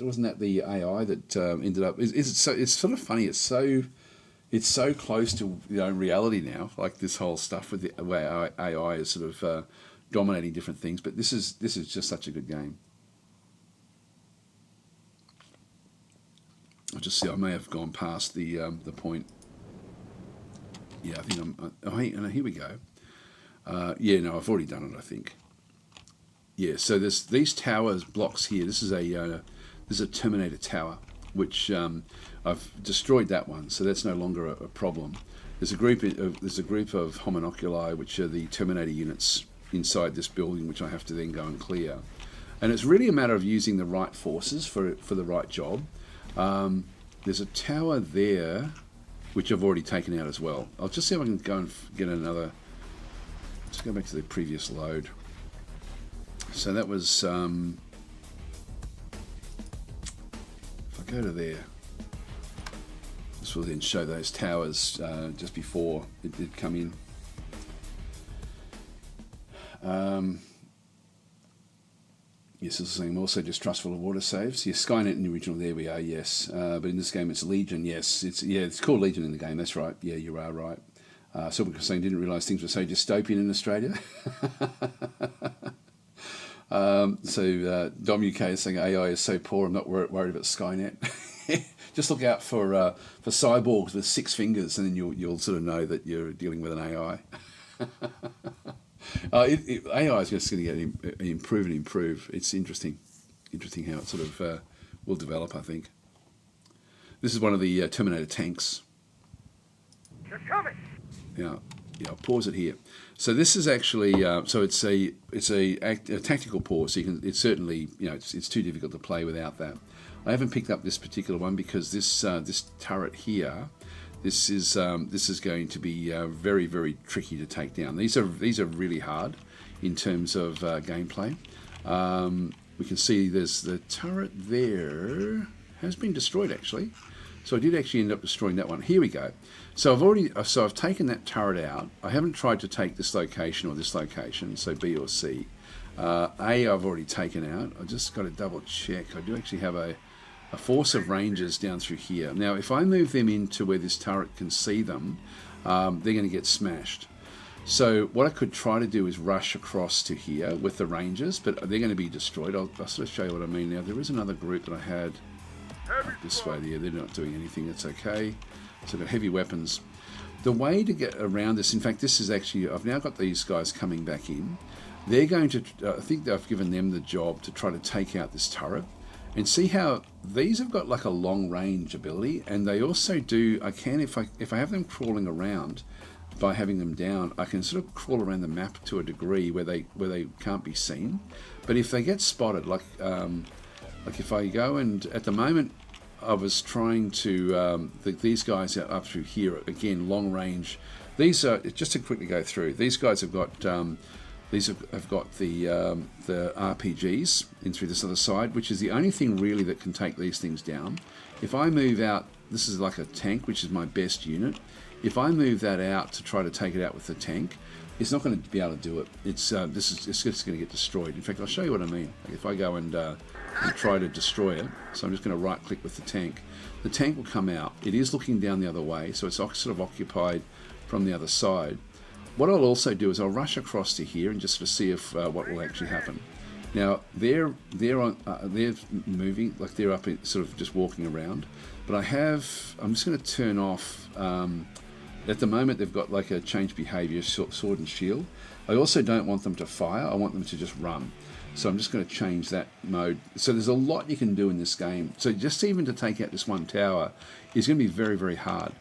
A: Wasn't that the AI that ended up? It's sort of funny. It's so close to reality now. Like this whole stuff with the way AI is sort of dominating different things. But this is just such a good game. I'll just see. I may have gone past the point. Yeah, I think I'm. Oh, here we go. Yeah, no, I've already done it. I think. Yeah, so there's these towers blocks here. This is a Terminator tower, which I've destroyed that one, so that's no longer a problem. There's a group of homunoculi, which are the Terminator units inside this building, which I have to then go and clear. And it's really a matter of using the right forces for the right job. There's a tower there, which I've already taken out as well. I'll just see if I can go and get another. Let's go back to the previous load. So that was, if I go to there, this will then show those towers just before it did come in. Yes, this is saying I'm also distrustful of autosaves. Yes, Skynet in the original, there we are, yes. But in this game it's Legion, yes. It's called Legion in the game, that's right. Yeah, you are right. Someone was saying didn't realise things were so dystopian in Australia. Dom UK is saying AI is so poor, I'm not worried about Skynet. Just look out for cyborgs with 6 fingers, and then you'll sort of know that you're dealing with an AI. AI is just going to get improve and improve. It's interesting how it sort of will develop, I think. This is one of the Terminator tanks.
B: They're coming.
A: Yeah, I'll pause it here. So this is actually so it's a tactical pause. So it's certainly it's too difficult to play without that. I haven't picked up this particular one because this turret here. This is going to be very, very tricky to take down. These are really hard in terms of gameplay. We can see there's the turret there has been destroyed actually. So I did actually end up destroying that one. Here we go. So I've taken that turret out. I haven't tried to take this location or this location, so B or C. I've already taken out. I just got to double check. I do actually have a force of rangers down through here. Now, if I move them into where this turret can see them, they're going to get smashed. So what I could try to do is rush across to here with the rangers, but they're going to be destroyed. I'll sort of show you what I mean now. There is another group that I had this way there. They're not doing anything. It's okay. So they've got heavy weapons. The way to get around this, in fact, this is actually, I've now got these guys coming back in. They're going to, I think I've given them the job to try to take out this turret. And see how these have got like a long range ability, and they also do. I can if I have them crawling around by having them down, I can sort of crawl around the map to a degree where they can't be seen. But if they get spotted, like if I go and at the moment I was trying to these guys are up through here again, long range. These are just to quickly go through. These guys have got. These have got the RPGs in through this other side, which is the only thing really that can take these things down. If I move out, this is like a tank, which is my best unit. If I move that out to try to take it out with the tank, it's not going to be able to do it. It's just going to get destroyed. In fact, I'll show you what I mean. Like if I go and try to destroy it, so I'm just going to right click with the tank will come out. It is looking down the other way, so it's sort of occupied from the other side. What I'll also do is I'll rush across to here and just sort of see if what will actually happen. Now they're moving, like they're up, sort of just walking around. But I'm just going to turn off. At the moment they've got like a change behaviour, sword and shield. I also don't want them to fire. I want them to just run. So I'm just going to change that mode. So there's a lot you can do in this game. So just even to take out this one tower is going to be very, very hard.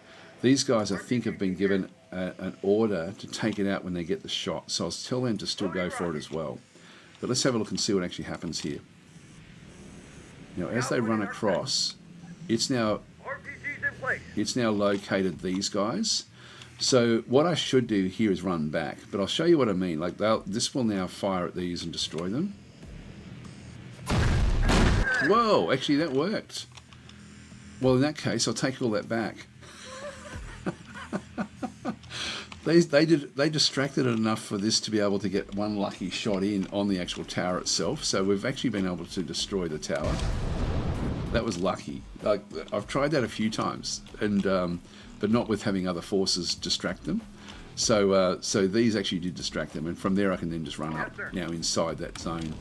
A: These guys, I think, have been given an order to take it out when they get the shot. So I'll tell them to still go for it as well. But let's have a look and see what actually happens here. Now, as they run across, it's now located these guys. So what I should do here is run back. But I'll show you what I mean. Like this will now fire at these and destroy them. Whoa, actually that worked. Well, in that case, I'll take all that back. They distracted it enough for this to be able to get one lucky shot in on the actual tower itself. So we've actually been able to destroy the tower. That was lucky. Like, I've tried that a few times, and but not with having other forces distract them. So these actually did distract them, and from there I can then just run up now inside that zone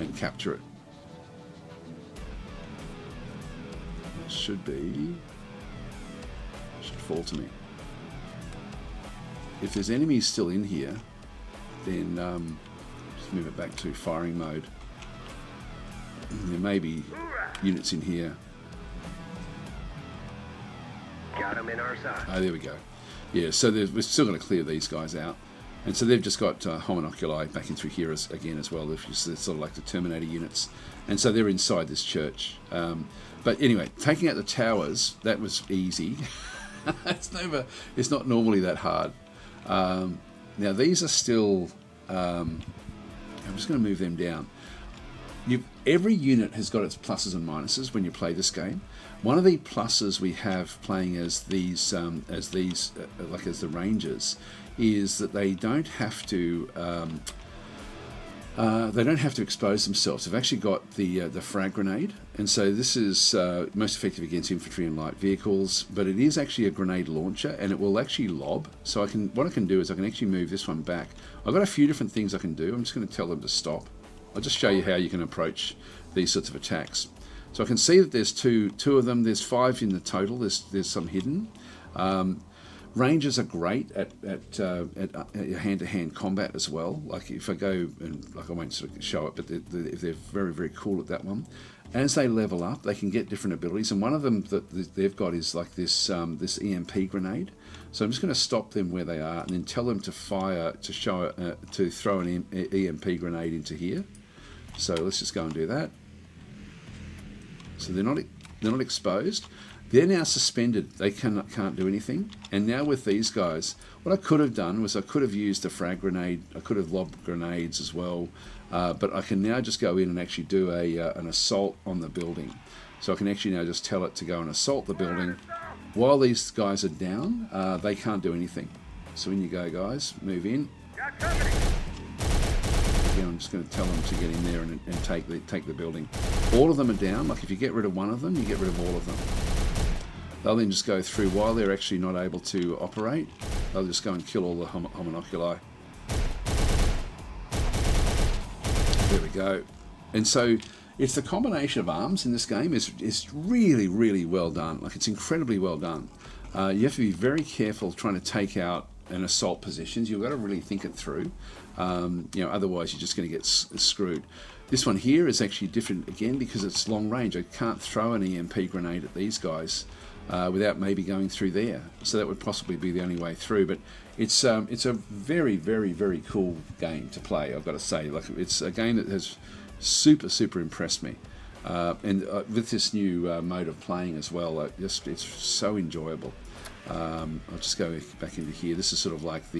A: and capture it. It should fall to me. If there's enemies still in here, then just move it back to firing mode. There may be units in here.
B: Got them in our side.
A: Oh, there we go. Yeah, so we're still going to clear these guys out. And so they've just got homunoculi back in through here again as well. It's sort of like the Terminator units. And so they're inside this church. But anyway, taking out the towers, that was easy. It's not normally that hard. Now these are still, I'm just going to move them down. Every unit has got its pluses and minuses when you play this game. One of the pluses we have playing as the Rangers is that they don't have to They don't have to expose themselves. They've actually got the frag grenade, and so this is most effective against infantry and light vehicles. But it is actually a grenade launcher, and it will actually lob. So what I can do is I can actually move this one back. I've got a few different things I can do. I'm just going to tell them to stop. I'll just show you how you can approach these sorts of attacks. So I can see that there's two of them. There's 5 in the total. There's some hidden. Rangers are great at hand-to-hand combat as well. Like if I go, and like I won't sort of show it, but they're very, very cool at that one. As they level up, they can get different abilities, and one of them that they've got is like this EMP grenade. So I'm just going to stop them where they are, and then tell them to fire to throw an EMP grenade into here. So let's just go and do that. So they're not exposed. They're now suspended. They can't do anything. And now with these guys, what I could have done was I could have used a frag grenade. I could have lobbed grenades as well. But I can now just go in and actually do an assault on the building. So I can actually now just tell it to go and assault the building. While these guys are down, they can't do anything. So when you go, guys, move in. Again, I'm just going to tell them to get in there and take the building. All of them are down. Like if you get rid of one of them, you get rid of all of them. They'll then just go through while they're actually not able to operate. They'll just go and kill all the homunoculi. There we go. And so it's the combination of arms in this game is really, really well done. Like it's incredibly well done. You have to be very careful trying to take out and assault positions. You've got to really think it through. Otherwise you're just going to get screwed. This one here is actually different again because it's long range. I can't throw an EMP grenade at these guys without maybe going through there. So that would possibly be the only way through. But it's a very, very, very cool game to play, I've got to say. Like it's a game that has super impressed me. And with this new mode of playing as well, it's so enjoyable. I'll just go back into here. This is sort of like what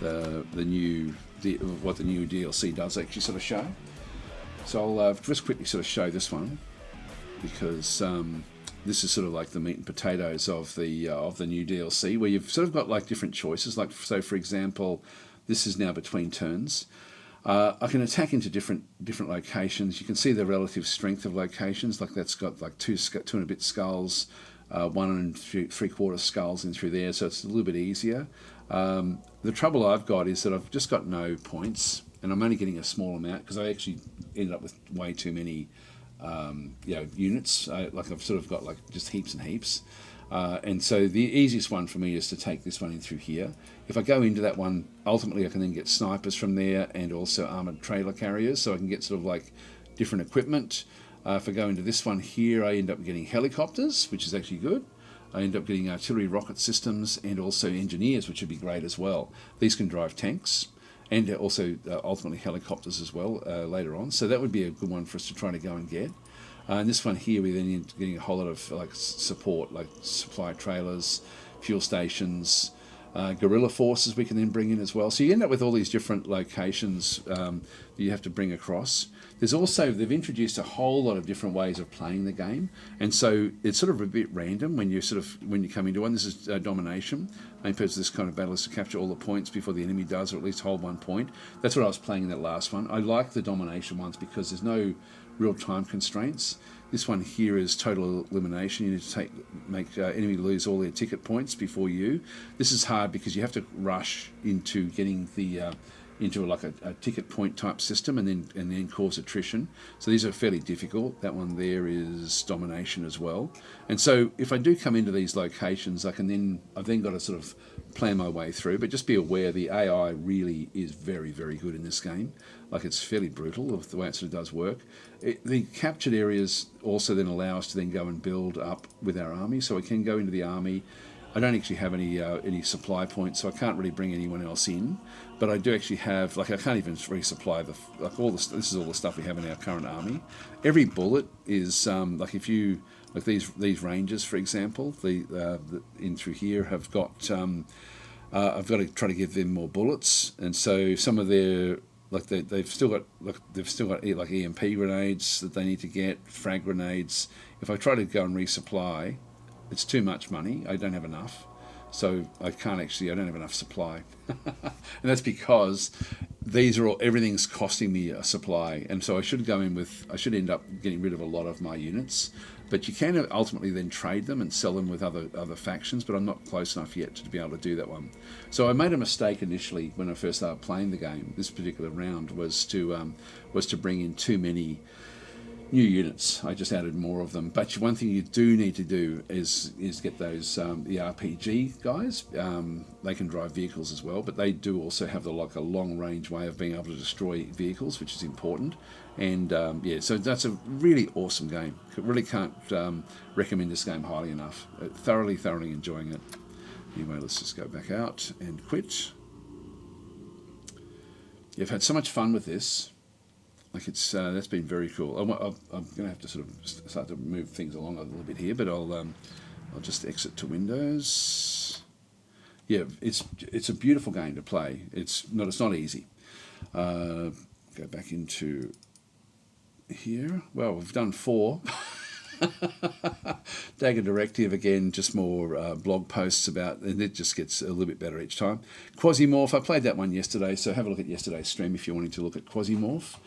A: the new DLC does actually sort of show. So I'll just quickly sort of show this one because this is sort of like the meat and potatoes of the new DLC, where you've sort of got like different choices. Like so, for example, this is now between turns. I can attack into different locations. You can see the relative strength of locations. Like that's got like two and a bit skulls, 1 3/4 skulls in through there, so it's a little bit easier. The trouble I've got is that I've just got no points, and I'm only getting a small amount because I actually ended up with way too many units. Like I've sort of got like just heaps and heaps. And so the easiest one for me is to take this one in through here. If I go into that one, ultimately I can then get snipers from there and also armoured trailer carriers, so I can get sort of like different equipment. If I go into this one here, I end up getting helicopters, which is actually good. I end up getting artillery rocket systems and also engineers, which would be great as well. These can drive tanks and also ultimately helicopters as well later on. So that would be a good one for us to try to go and get. And this one here, we then end up getting a whole lot of like support, like supply trailers, fuel stations, guerrilla forces we can then bring in as well. So you end up with all these different locations that you have to bring across. There's also, they've introduced a whole lot of different ways of playing the game, and so it's sort of a bit random when you come into one. This is domination. Main purpose of this kind of battle is to capture all the points before the enemy does, or at least hold 1 point. That's what I was playing in that last one. I like the domination ones because there's no real time constraints. This one here is total elimination. You need to make enemy lose all their ticket points before you. This is hard because you have to rush into getting into like a ticket point type system and then cause attrition. So these are fairly difficult. That one there is domination as well. And so if I do come into these locations, I've then got to sort of plan my way through. But just be aware the AI really is very, very good in this game. Like it's fairly brutal of the way it sort of does work. The captured areas also then allow us to then go and build up with our army. So we can go into the army. I don't actually have any supply points, so I can't really bring anyone else in. But I do actually have, like, I can't even resupply this is all the stuff we have in our current army. Every bullet is like if you like these rangers, for example, in through here have got. I've got to try to give them more bullets, and so some of their they've still got like EMP grenades that they need to get, frag grenades. If I try to go and resupply, it's too much money. I don't have enough. So I don't have enough supply. And that's because these are all, everything's costing me a supply, and so I should go in with, I should end up getting rid of a lot of my units, but you can ultimately then trade them and sell them with other factions, but I'm not close enough yet to be able to do that one. So I made a mistake initially when I first started playing the game. This particular round was to bring in too many new units. I just added more of them. But one thing you do need to do is get those the RPG guys. They can drive vehicles as well, but they do also have like a long range way of being able to destroy vehicles, which is important. And yeah, so that's a really awesome game. Really can't recommend this game highly enough. Thoroughly enjoying it. Anyway, let's just go back out and quit. You've had so much fun with this. Like it's that's been very cool. I'm going to have to sort of start to move things along a little bit here, but I'll just exit to Windows. Yeah, it's a beautiful game to play. It's not easy. Go back into here. Well, we've done 4. Dagger Directive again, just more blog posts about, and it just gets a little bit better each time. Quasimorph, I played that one yesterday, so have a look at yesterday's stream if you're wanting to look at Quasimorph.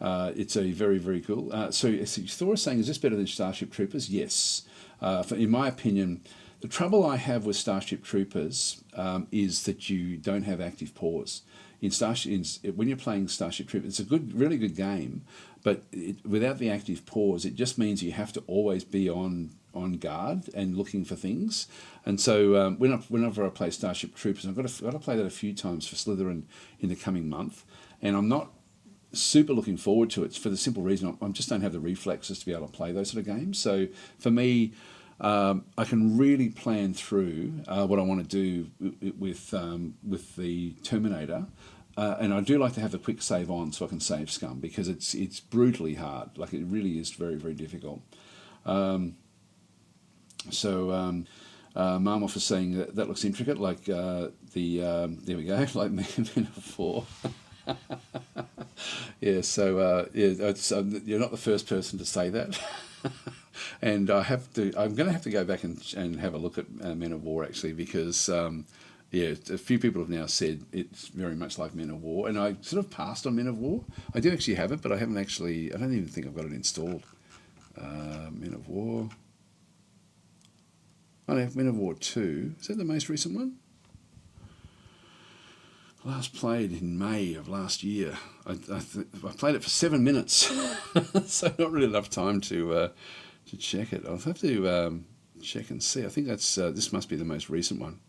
A: It's a very cool. So Thor is saying, is this better than Starship Troopers? Yes. In my opinion, the trouble I have with Starship Troopers is that you don't have active pause. When you're playing Starship Troopers, it's a really good game, but without the active pause, it just means you have to always be on guard and looking for things. And so whenever I play Starship Troopers, I've got to play that a few times for Slytherin in the coming month, and I'm not super looking forward to it for the simple reason I just don't have the reflexes to be able to play those sort of games. So for me, I can really plan through what I want to do with the Terminator, and I do like to have the quick save on so I can save scum, because it's brutally hard. Like it really is very difficult. Marmoff is saying that looks intricate, like there we go, like Men of War. Yeah, so you're not the first person to say that. And I'm going to have to go back and have a look at Men of War, actually, because a few people have now said it's very much like Men of War, and I sort of passed on Men of War. I do actually have it, but I don't even think I've got it installed. Men of War. I have Men of War 2. Is that the most recent one? Last played in May of last year. I played it for 7 minutes, so not really enough time to check it. I'll have to check and see. I think that's this must be the most recent one.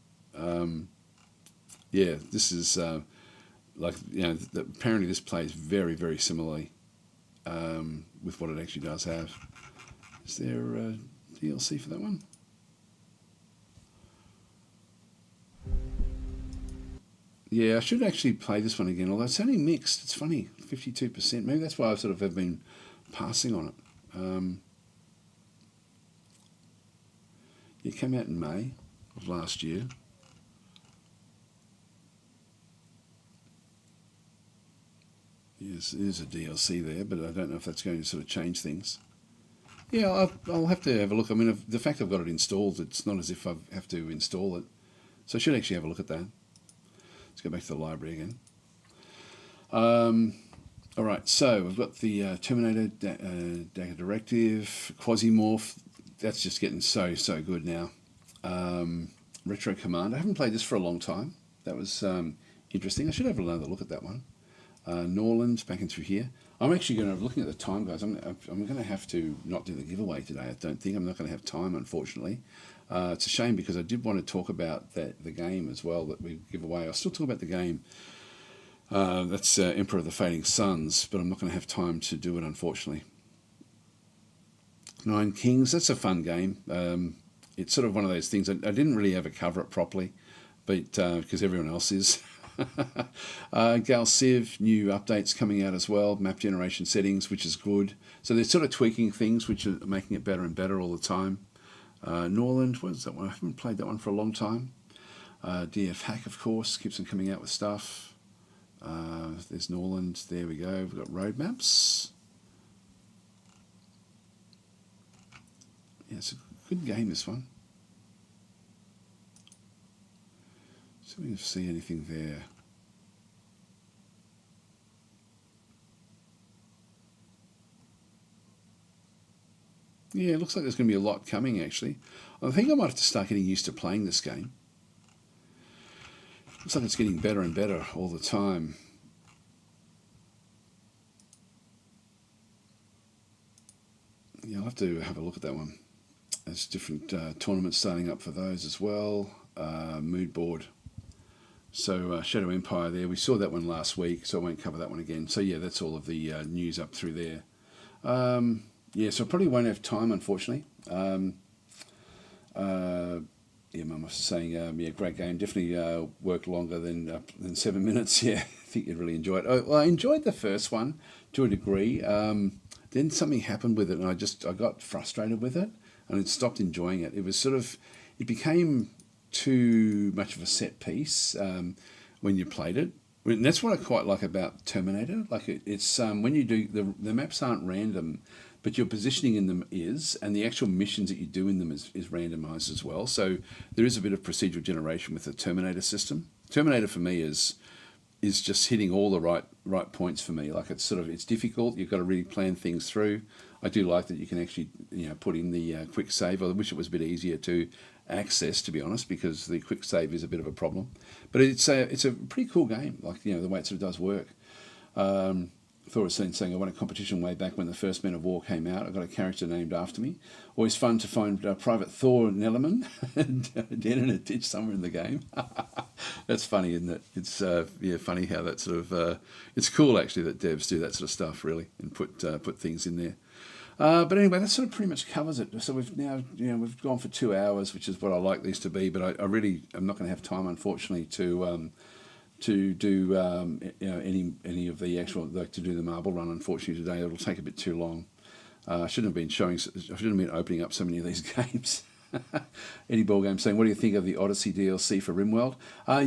A: Yeah, this is apparently this plays very similarly with what it actually does have. Is there DLC for that one? Yeah, I should actually play this one again, although it's only mixed. It's funny, 52%. Maybe that's why I sort of have been passing on it. It came out in May of last year. Yes, there's a DLC there, but I don't know if that's going to sort of change things. Yeah, I'll have to have a look. I mean, the fact I've got it installed, it's not as if I have to install it. So I should actually have a look at that. Let's go back to the library again. All right, so we've got the Terminator Dagger Directive, Quasimorph. That's just getting so good now. Retro Command. I haven't played this for a long time. That was interesting. I should have another look at that one. Norland, back in through here. I'm actually going to, looking at the time, guys, I'm going to have to not do the giveaway today. I don't think I'm not going to have time, unfortunately. It's a shame because I did want to talk about the game as well that we give away. I'll still talk about the game. That's Emperor of the Fading Suns, but I'm not going to have time to do it, unfortunately. Nine Kings, that's a fun game. It's sort of one of those things. I didn't really ever cover it properly, but because everyone else is. Gal Civ, new updates coming out as well, map generation settings, which is good. So they're sort of tweaking things, which are making it better and better all the time. Norland, what is that one? I haven't played that one for a long time. DF Hack, of course, keeps on coming out with stuff. There's Norland, there we go. We've got road maps. Yeah, it's a good game, this one. So we can see anything there. Yeah, it looks like there's going to be a lot coming, actually. I think I might have to start getting used to playing this game. Looks like it's getting better and better all the time. Yeah, I'll have to have a look at that one. There's different tournaments starting up for those as well. Mood board. So Shadow Empire there. We saw that one last week, so I won't cover that one again. So yeah, that's all of the news up through there. Yeah, so I probably won't have time, unfortunately. Yeah, Mum was saying, yeah, great game. Definitely worked longer than 7 minutes. Yeah, I think you'd really enjoy it. Well, I enjoyed the first one to a degree. Then something happened with it, and I got frustrated with it, and it stopped enjoying it. It was it became too much of a set piece when you played it. And that's what I quite like about Terminator. Like it's when you do the maps aren't random, but your positioning in them is, and the actual missions that you do in them is randomized as well. So there is a bit of procedural generation with the Terminator system. Terminator for me is just hitting all the right points for me. Like it's difficult. You've got to really plan things through. I do like that you can actually put in the quick save. I wish it was a bit easier to access, to be honest, because the quick save is a bit of a problem. But it's a pretty cool game. Like the way it sort of does work. Thor was saying I won a competition way back when the first Men of War came out. I got a character named after me. Always fun to find Private Thor Nellerman dead in a ditch somewhere in the game. That's funny, isn't it? It's funny how that sort of it's cool actually that devs do that sort of stuff really and put things in there. But anyway, that sort of pretty much covers it. So we've now we've gone for 2 hours, which is what I like these to be. But I really am not going to have time, unfortunately, to do any of the actual to do the marble run. Unfortunately, today it'll take a bit too long. I shouldn't have been opening up so many of these games. Eddie Ballgame saying, "What do you think of the Odyssey DLC for RimWorld?"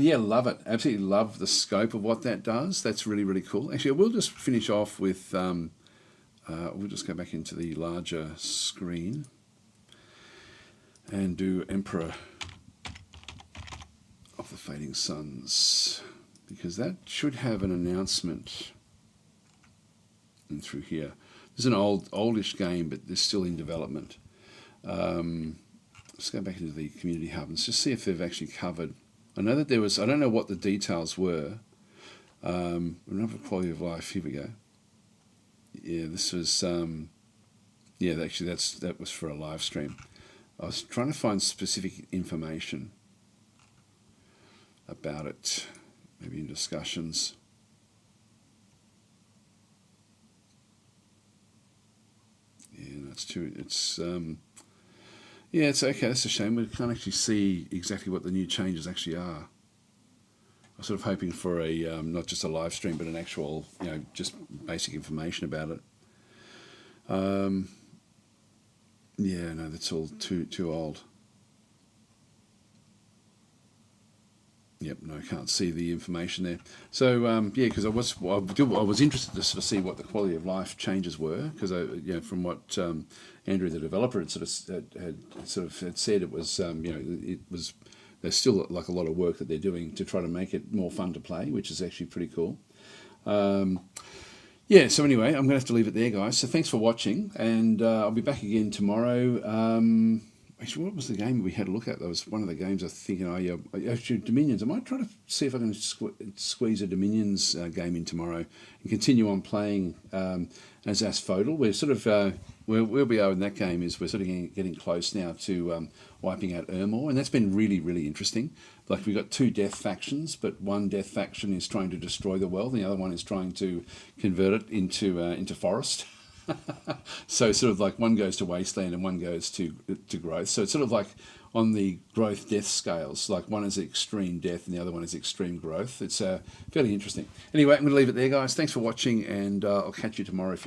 A: Yeah, love it. Absolutely love the scope of what that does. That's really really cool. Actually, we'll just finish off with. We'll just go back into the larger screen and do Emperor of the Fading Suns, because that should have an announcement in through here. This is an oldish game, but they're still in development. Let's go back into the community hub and just see if they've actually covered. I know that there was, I don't know what the details were. Another quality of life, here we go. Yeah, this was, actually that was for a live stream. I was trying to find specific information about it, maybe in discussions. Yeah, that's true. It's it's okay. That's a shame. We can't actually see exactly what the new changes actually are. I was sort of hoping for a not just a live stream, but an actual, just basic information about it. Yeah, no, that's all too old. Yep, no, I can't see the information there. So because I was interested to sort of see what the quality of life changes were, because from what Andrew, the developer, had had said, it was it was. There's still like a lot of work that they're doing to try to make it more fun to play, which is actually pretty cool. So anyway, I'm going to have to leave it there, guys. So thanks for watching, and I'll be back again tomorrow. Actually, what was the game we had a look at? That was one of the games I was thinking, actually, Dominions. I might try to see if I can squeeze a Dominions game in tomorrow and continue on playing as Asphodel. We're sort of, where we are in that game is we're sort of getting close now to wiping out Ermor, and that's been really, really interesting. Like, we've got 2 death factions, but one death faction is trying to destroy the world, and the other one is trying to convert it into forest. So sort of like one goes to wasteland and one goes to growth. So it's sort of like on the growth death scales, like one is extreme death and the other one is extreme growth. It's fairly interesting. Anyway, I'm going to leave it there, guys. Thanks for watching, and I'll catch you tomorrow if you're